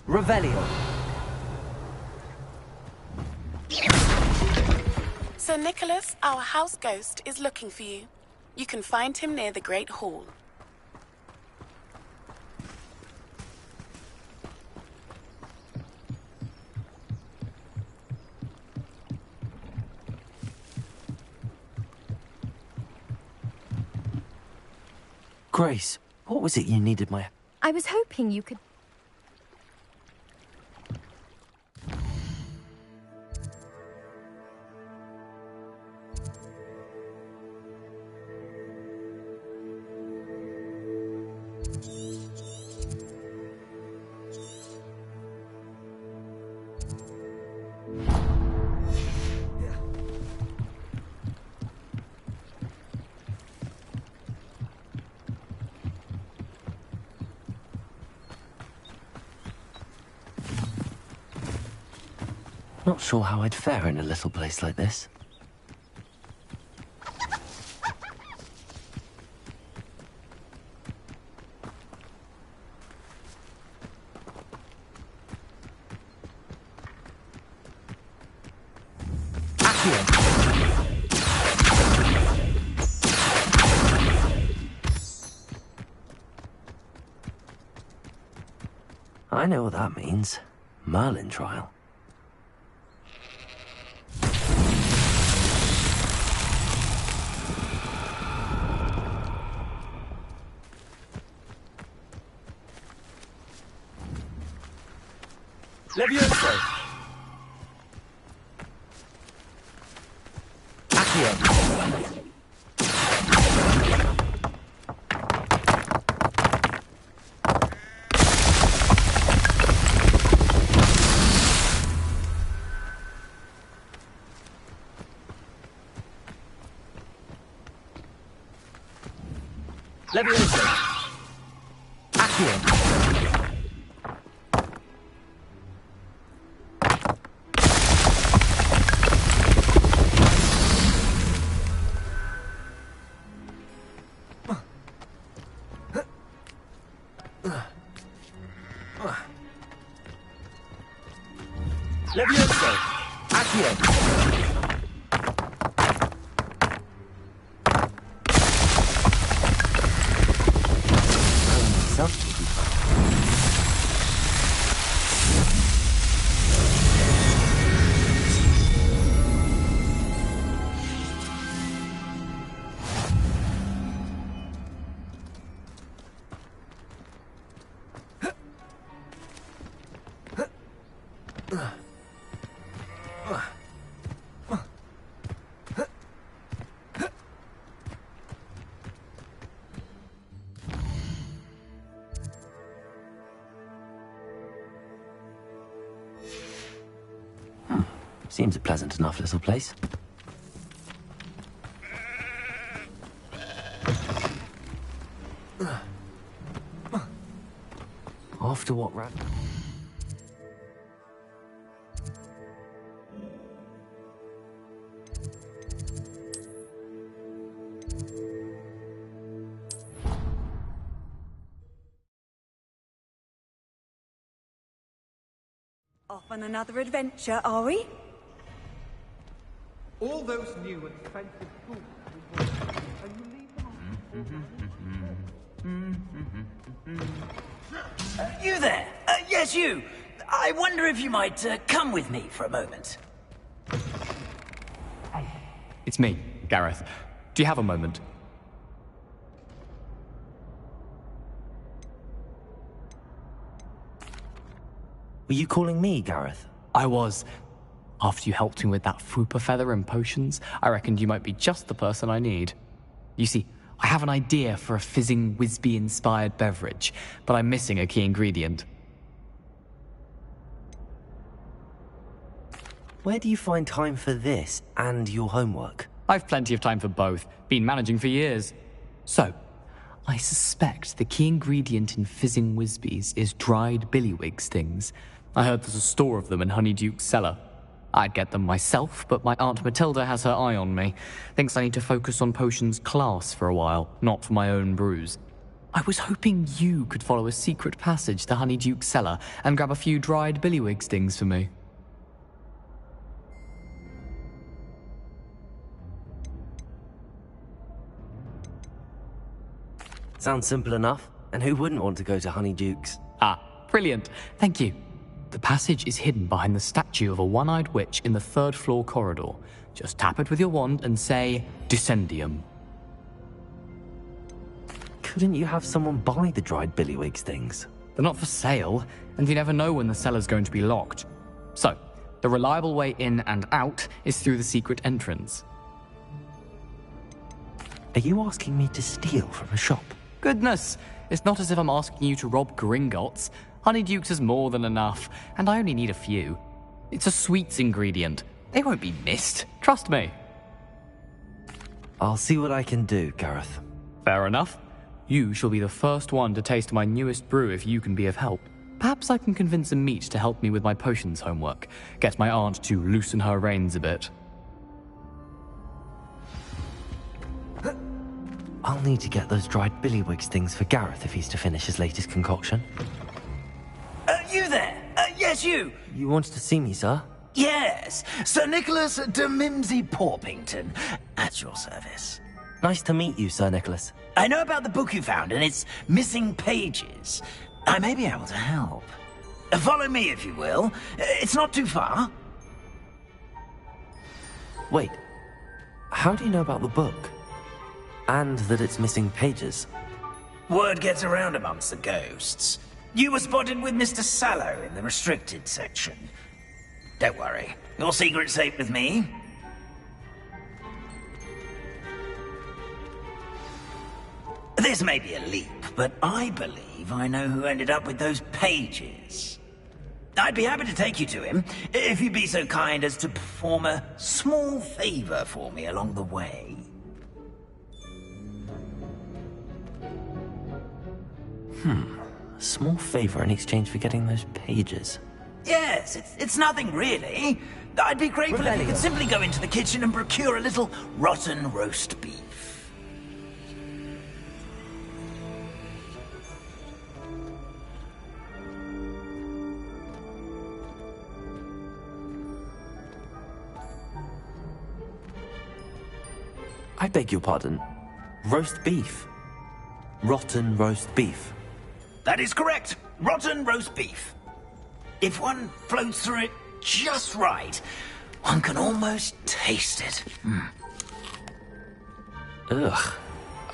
Revelio. Sir Nicholas, our house ghost, is looking for you. You can find him near the Great Hall. Grace, what was it you needed my... I was hoping you could... Not sure how I'd fare in a little place like this. I know what that means. Merlin trial. Levioso! Accio! Levioso! Accio! Levioso! Accio! Seems a pleasant enough little place. After what ran... Off on another adventure, are we? All those new and expensive tools, and you leave them You there? Yes, you. I wonder if you might come with me for a moment. It's me, Gareth. Do you have a moment? Were you calling me, Gareth? I was. After you helped me with that Fupa feather and potions, I reckoned you might be just the person I need. You see, I have an idea for a fizzing Wisby-inspired beverage, but I'm missing a key ingredient. where do you find time for this and your homework? I've plenty of time for both. Been managing for years. So, I suspect the key ingredient in fizzing Whizbees is dried billywig stings. I heard there's a store of them in Honeyduke's cellar. I'd get them myself, but my Aunt Matilda has her eye on me. Thinks I need to focus on potions class for a while, not for my own brews. I was hoping you could follow a secret passage to Honeyduke's cellar and grab a few dried billywig stings for me. Sounds simple enough. And who wouldn't want to go to Honeyduke's? Ah, brilliant. Thank you. The passage is hidden behind the statue of a one-eyed witch in the third-floor corridor. Just tap it with your wand and say, Descendium. Couldn't you have someone buy the dried billywig stings? They're not for sale, and you never know when the cellar's going to be locked. So, the reliable way in and out is through the secret entrance. Are you asking me to steal from a shop? Goodness, it's not as if I'm asking you to rob Gringotts. Honeyduke's is more than enough, and I only need a few. It's a sweets ingredient. They won't be missed, trust me. I'll see what I can do, Gareth. Fair enough. You shall be the first one to taste my newest brew if you can be of help. Perhaps I can convince Amit to help me with my potions homework. Get my aunt to loosen her reins a bit. I'll need to get those dried billywig stings for Gareth if he's to finish his latest concoction. You there? Yes, you. You wanted to see me, sir? Yes, Sir Nicholas de Mimsy Porpington, at your service. Nice to meet you, Sir Nicholas. I know about the book you found and its missing pages. I may be able to help. Follow me, if you will. It's not too far. Wait, how do you know about the book? And that it's missing pages? Word gets around amongst the ghosts. You were spotted with Mr. Sallow in the restricted section. Don't worry, your secret's safe with me. This may be a leap, but I believe I know who ended up with those pages. I'd be happy to take you to him, if you'd be so kind as to perform a small favor for me along the way. A small favor in exchange for getting those pages. Yes, it's nothing really. I'd be grateful if you could simply go into the kitchen and procure a little rotten roast beef. I beg your pardon. Roast beef. Rotten roast beef. That is correct. Rotten roast beef. If one floats through it just right, one can almost taste it. Ugh.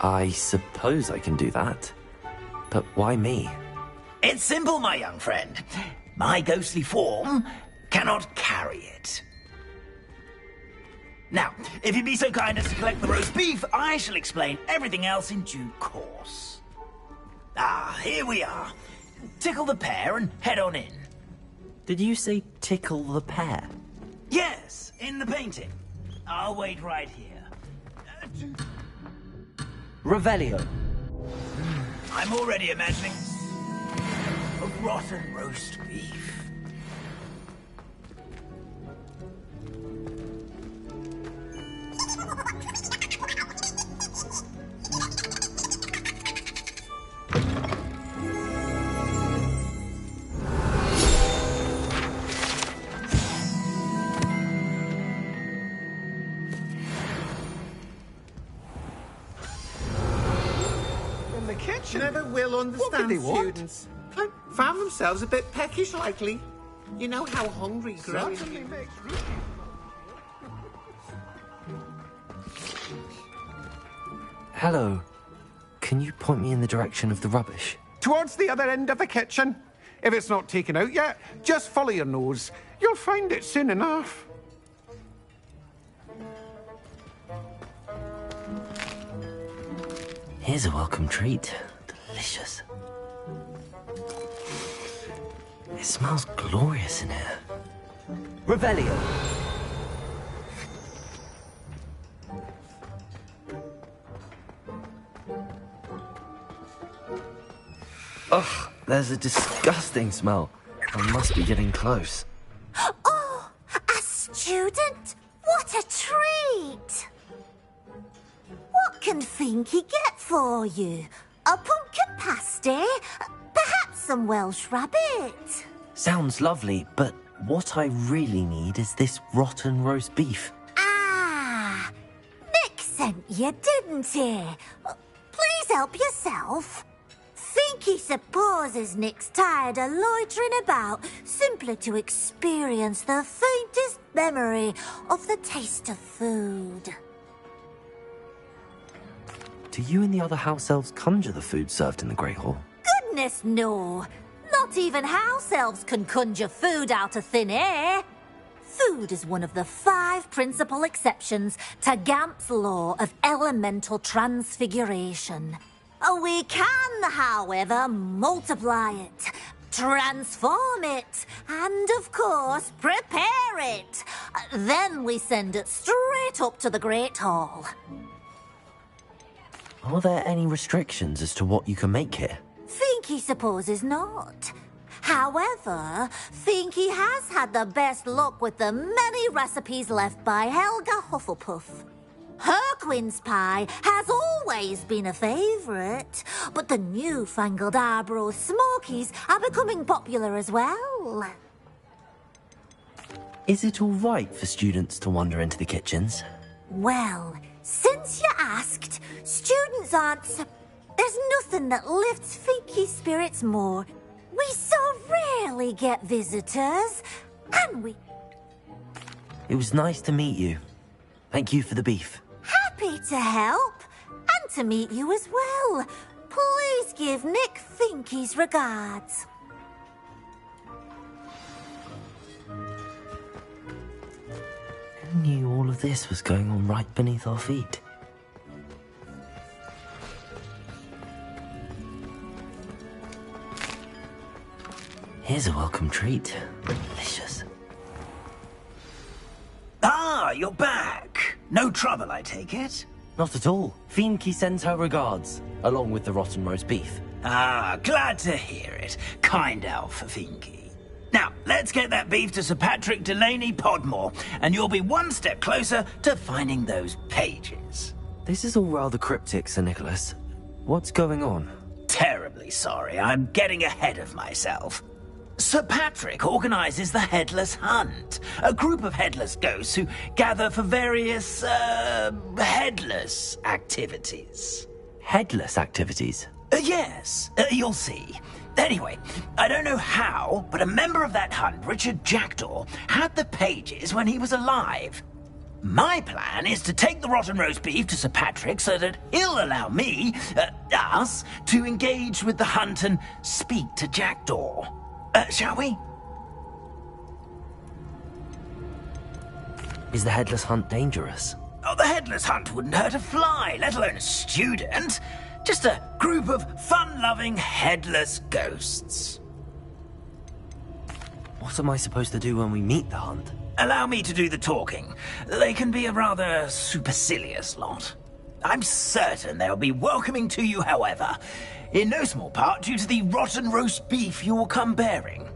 I suppose I can do that. But why me? It's simple, my young friend. My ghostly form cannot carry it. Now, if you'd be so kind as to collect the roast beef, I shall explain everything else in due course. Ah, here we are. Tickle the pear and head on in. Did you say tickle the pear? Yes, in the painting. I'll wait right here. Revelio. I'm already imagining a rotten roast beef. Never will understand students. Found themselves a bit peckish lately. You know how hungry growing. Hello. Can you point me in the direction of the rubbish? Towards the other end of the kitchen. If it's not taken out yet, just follow your nose. You'll find it soon enough. Here's a welcome treat. Delicious. It smells glorious in here. Revelio. Ugh, there's a disgusting smell. I must be getting close. Oh, a student? What a treat! What can Finky get for you? A pumpkin pasty? Perhaps some Welsh rabbit? Sounds lovely, but what I really need is this rotten roast beef. Ah, Nick sent you, didn't he? Please help yourself. Finky supposes Nick's tired of loitering about simply to experience the faintest memory of the taste of food. Do you and the other house elves conjure the food served in the Great Hall? Goodness, no. Not even house elves can conjure food out of thin air. Food is one of the 5 principal exceptions to Gamp's law of elemental transfiguration. We can, however, multiply it, transform it, and, of course, prepare it. Then we send it straight up to the Great Hall. Are there any restrictions as to what you can make here? Finky supposes not. However, Finky has had the best luck with the many recipes left by Helga Hufflepuff. Her quince pie has always been a favourite, but the newfangled Arbroath Smokies are becoming popular as well. Is it all right for students to wander into the kitchens? Well, since you asked, students aren't There's nothing that lifts Finky's spirits more. We so rarely get visitors, and we... It was nice to meet you. Thank you for the beef. Happy to help, and to meet you as well. Please give Nick Finky's regards. Who knew all of this was going on right beneath our feet? Here's a welcome treat. Delicious. Ah, you're back. No trouble, I take it? Not at all. Finky sends her regards, along with the rotten roast beef. Ah, glad to hear it. Kind elf for Finky. Now, let's get that beef to Sir Patrick Delaney Podmore, and you'll be one step closer to finding those pages. This is all rather cryptic, Sir Nicholas. What's going on? Terribly sorry. I'm getting ahead of myself. Sir Patrick organises the Headless Hunt, a group of headless ghosts who gather for various, headless activities. Headless activities? Yes, you'll see. Anyway, I don't know how, but a member of that hunt, Richard Jackdaw, had the pages when he was alive. My plan is to take the rotten roast beef to Sir Patrick so that he'll allow me, us, to engage with the hunt and speak to Jackdaw. Shall we? Is the Headless Hunt dangerous? Oh, the Headless Hunt wouldn't hurt a fly, let alone a student. Just a group of fun-loving headless ghosts. What am I supposed to do when we meet the hunt? Allow me to do the talking. They can be a rather supercilious lot. I'm certain they'll be welcoming to you, however, in no small part due to the rotten roast beef you'll come bearing.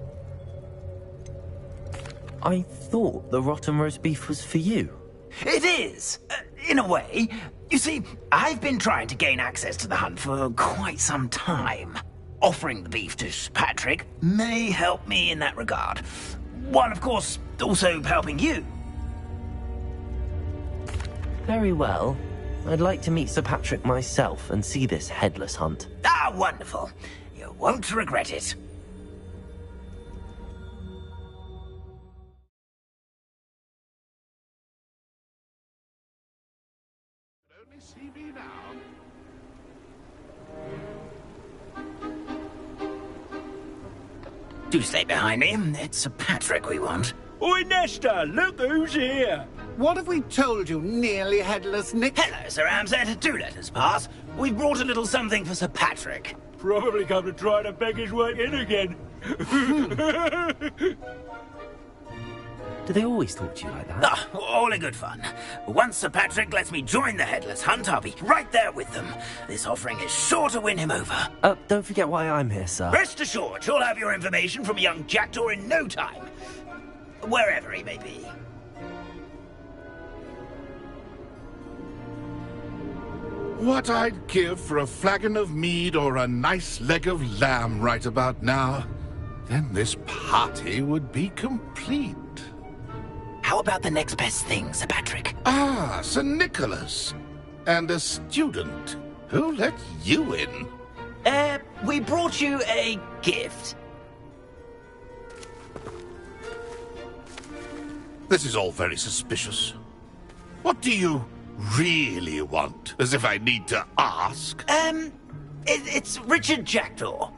I thought the rotten roast beef was for you. It is, in a way. You see, I've been trying to gain access to the hunt for quite some time. Offering the beef to Patrick may help me in that regard. While, of course, also helping you. Very well. I'd like to meet Sir Patrick myself and see this Headless Hunt. Ah, wonderful. You won't regret it. Only see me now. Do stay behind me. It's Sir Patrick we want. Oi, Nesta, look who's here. What have we told you, nearly headless Nick? Hello, Sir Ramsed. Do let us pass. We've brought a little something for Sir Patrick. Probably come to try to beg his way in again. Do they always talk to you like that? Ah, all in good fun. Once Sir Patrick lets me join the Headless Hunt, I'll be right there with them. This offering is sure to win him over. Don't forget why I'm here, sir. Rest assured, you'll have your information from a young Jackdaw in no time. Wherever he may be. What I'd give for a flagon of mead or a nice leg of lamb right about now. Then this party would be complete. How about the next best thing, Sir Patrick? Ah, Sir Nicholas. And a student. Who let you in? We brought you a gift. This is all very suspicious. What do you really want? As if I need to ask. It's Richard Jackdaw.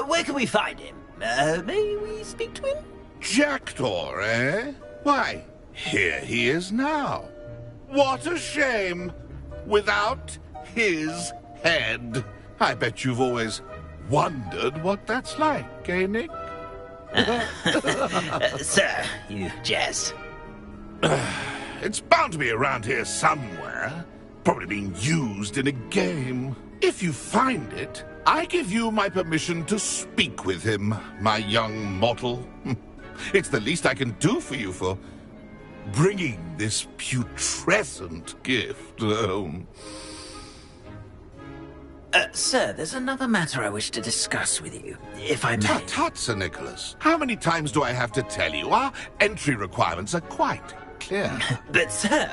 Where can we find him? May we speak to him? Jackdaw, eh? Why, here he is now. What a shame. Without his head. I bet you've always wondered what that's like, eh, Nick? Sir, you jest. It's bound to be around here somewhere. Probably being used in a game. If you find it, I give you my permission to speak with him, my young mortal. It's the least I can do for you for bringing this putrescent gift home. Sir, there's another matter I wish to discuss with you, if I may. Tut, tut, Sir Nicholas. How many times do I have to tell you? Our entry requirements are quite clear. But, sir,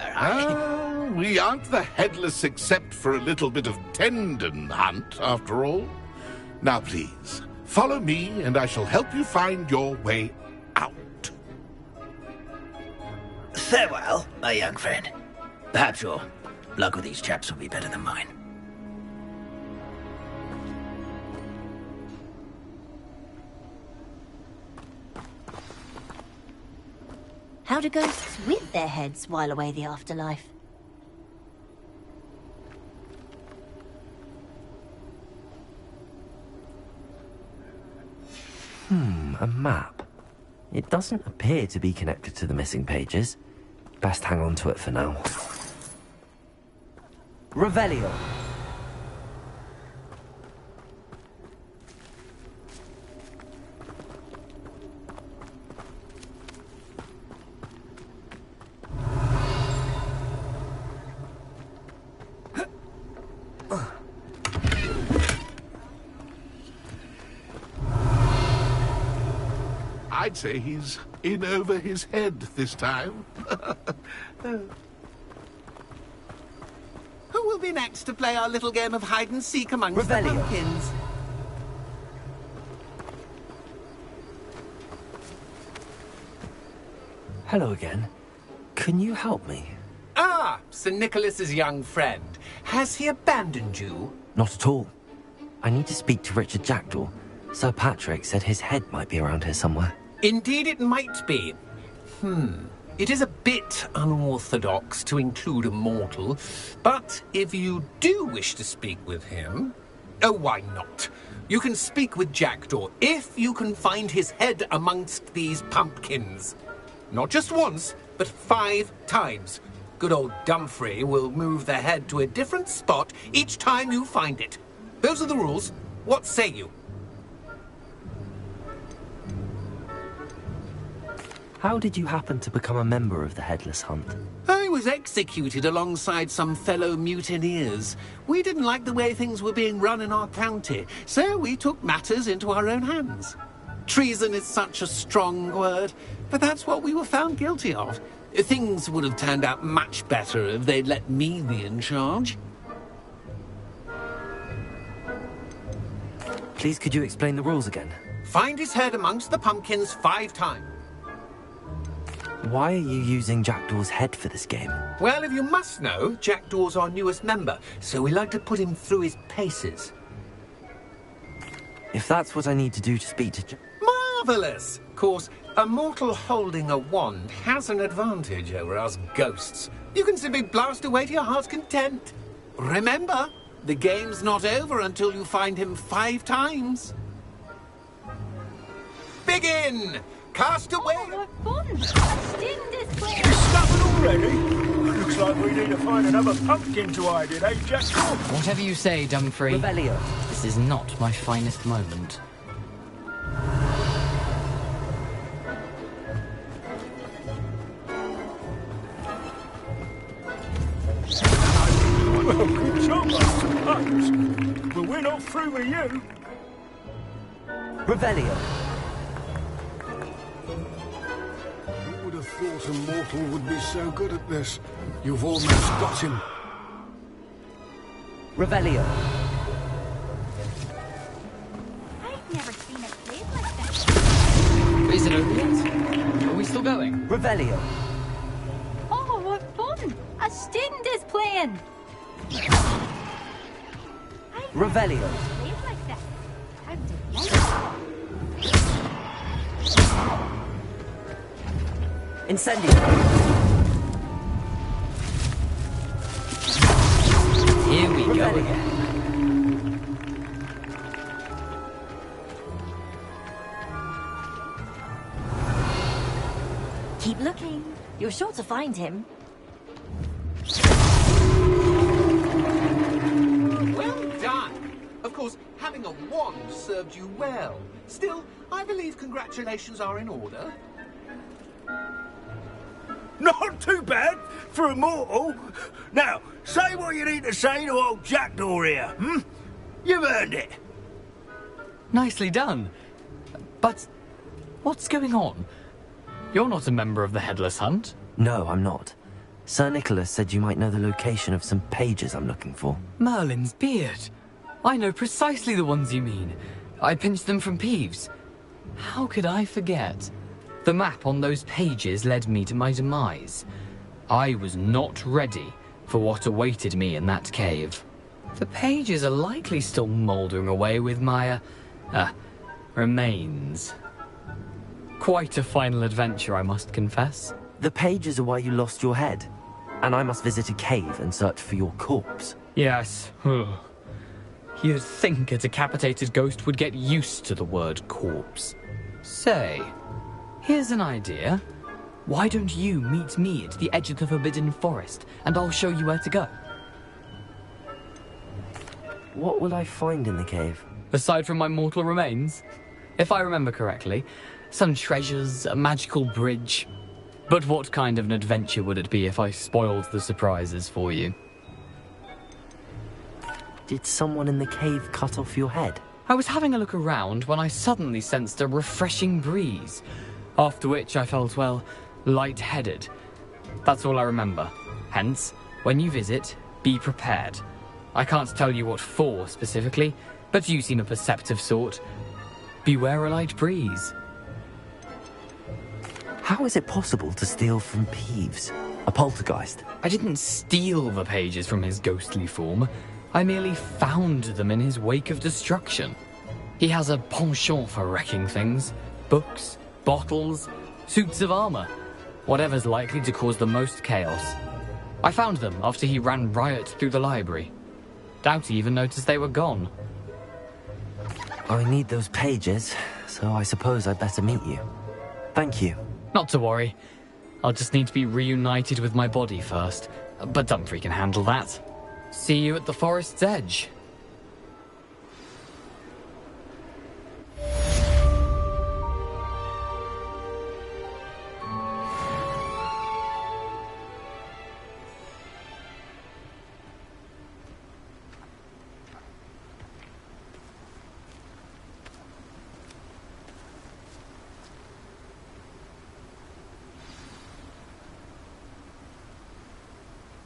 we aren't the Headless except for a little bit of tendon hunt, after all. Now, please, follow me, and I shall help you find your way out. Farewell, my young friend. Perhaps your luck with these chaps will be better than mine. How do ghosts with their heads while away the afterlife? A map. It doesn't appear to be connected to the missing pages. Best hang on to it for now. Revelio. I'd say he's in over his head this time. Who will be next to play our little game of hide-and-seek amongst the pumpkins? Hello again. Can you help me? Ah, Sir Nicholas's young friend. Has he abandoned you? Not at all. I need to speak to Richard Jackdaw. Sir Patrick said his head might be around here somewhere. Indeed it might be. It is a bit unorthodox to include a mortal, but if you do wish to speak with him... Oh, why not? You can speak with Jackdaw if you can find his head amongst these pumpkins. Not just once, but 5 times. Good old Dumfrey will move the head to a different spot each time you find it. Those are the rules. What say you? How did you happen to become a member of the Headless Hunt? I was executed alongside some fellow mutineers. We didn't like the way things were being run in our county, so we took matters into our own hands. Treason is such a strong word, but that's what we were found guilty of. Things would have turned out much better if they'd let me be in charge. Please, could you explain the rules again? Find his head amongst the pumpkins 5 times. Why are you using Jackdaw's head for this game? Well, if you must know, Jackdaw's our newest member, so we like to put him through his paces. If that's what I need to do to speak to Marvellous! Of course, a mortal holding a wand has an advantage over us ghosts. You can simply blast away to your heart's content. Remember, the game's not over until you find him 5 times. Begin! Cast away! Oh, what fun! Sting display! You're stuffing already? Looks like we need to find another pumpkin to hide in, eh, Jack? Whatever you say, Dumfrey. Revelio. This is not my finest moment. Well, good job, I suppose. But we're not through with you. Revelio. Who would have thought a mortal would be so good at this? You've almost got him. Revelio. I've never seen it played like this. Is it over yet? Are we still going? Revelio. Oh, what fun! A student is playing! Revelio. Played like this. How delightful. Incendio. Here we go again. Keep looking. You're sure to find him. Well done. Of course, having a wand served you well. Still, I believe congratulations are in order. Not too bad for a mortal. Now, say what you need to say to old Jackdaw here, hmm? You've earned it. Nicely done. But what's going on? You're not a member of the Headless Hunt. No, I'm not. Sir Nicholas said you might know the location of some pages I'm looking for. Merlin's beard. I know precisely the ones you mean. I pinched them from Peeves. How could I forget? The map on those pages led me to my demise. I was not ready for what awaited me in that cave. The pages are likely still mouldering away with my, remains. Quite a final adventure, I must confess. The pages are why you lost your head, and I must visit a cave and search for your corpse. Yes. You'd think a decapitated ghost would get used to the word corpse. Say, here's an idea. Why don't you meet me at the edge of the Forbidden Forest, and I'll show you where to go? What will I find in the cave? Aside from my mortal remains? If I remember correctly, some treasures, a magical bridge. But what kind of an adventure would it be if I spoiled the surprises for you? Did someone in the cave cut off your head? I was having a look around when I suddenly sensed a refreshing breeze, after which I felt, well, lightheaded. That's all I remember. Hence, when you visit, be prepared. I can't tell you what for specifically, but you seem a perceptive sort. Beware a light breeze. How is it possible to steal from Peeves? A poltergeist? I didn't steal the pages from his ghostly form. I merely found them in his wake of destruction. He has a penchant for wrecking things. Books, bottles, suits of armor. Whatever's likely to cause the most chaos. I found them after he ran riot through the library. Doubt he even noticed they were gone. I need those pages, so I suppose I'd better meet you. Thank you. Not to worry. I'll just need to be reunited with my body first. But Dumfrey can handle that. See you at the forest's edge.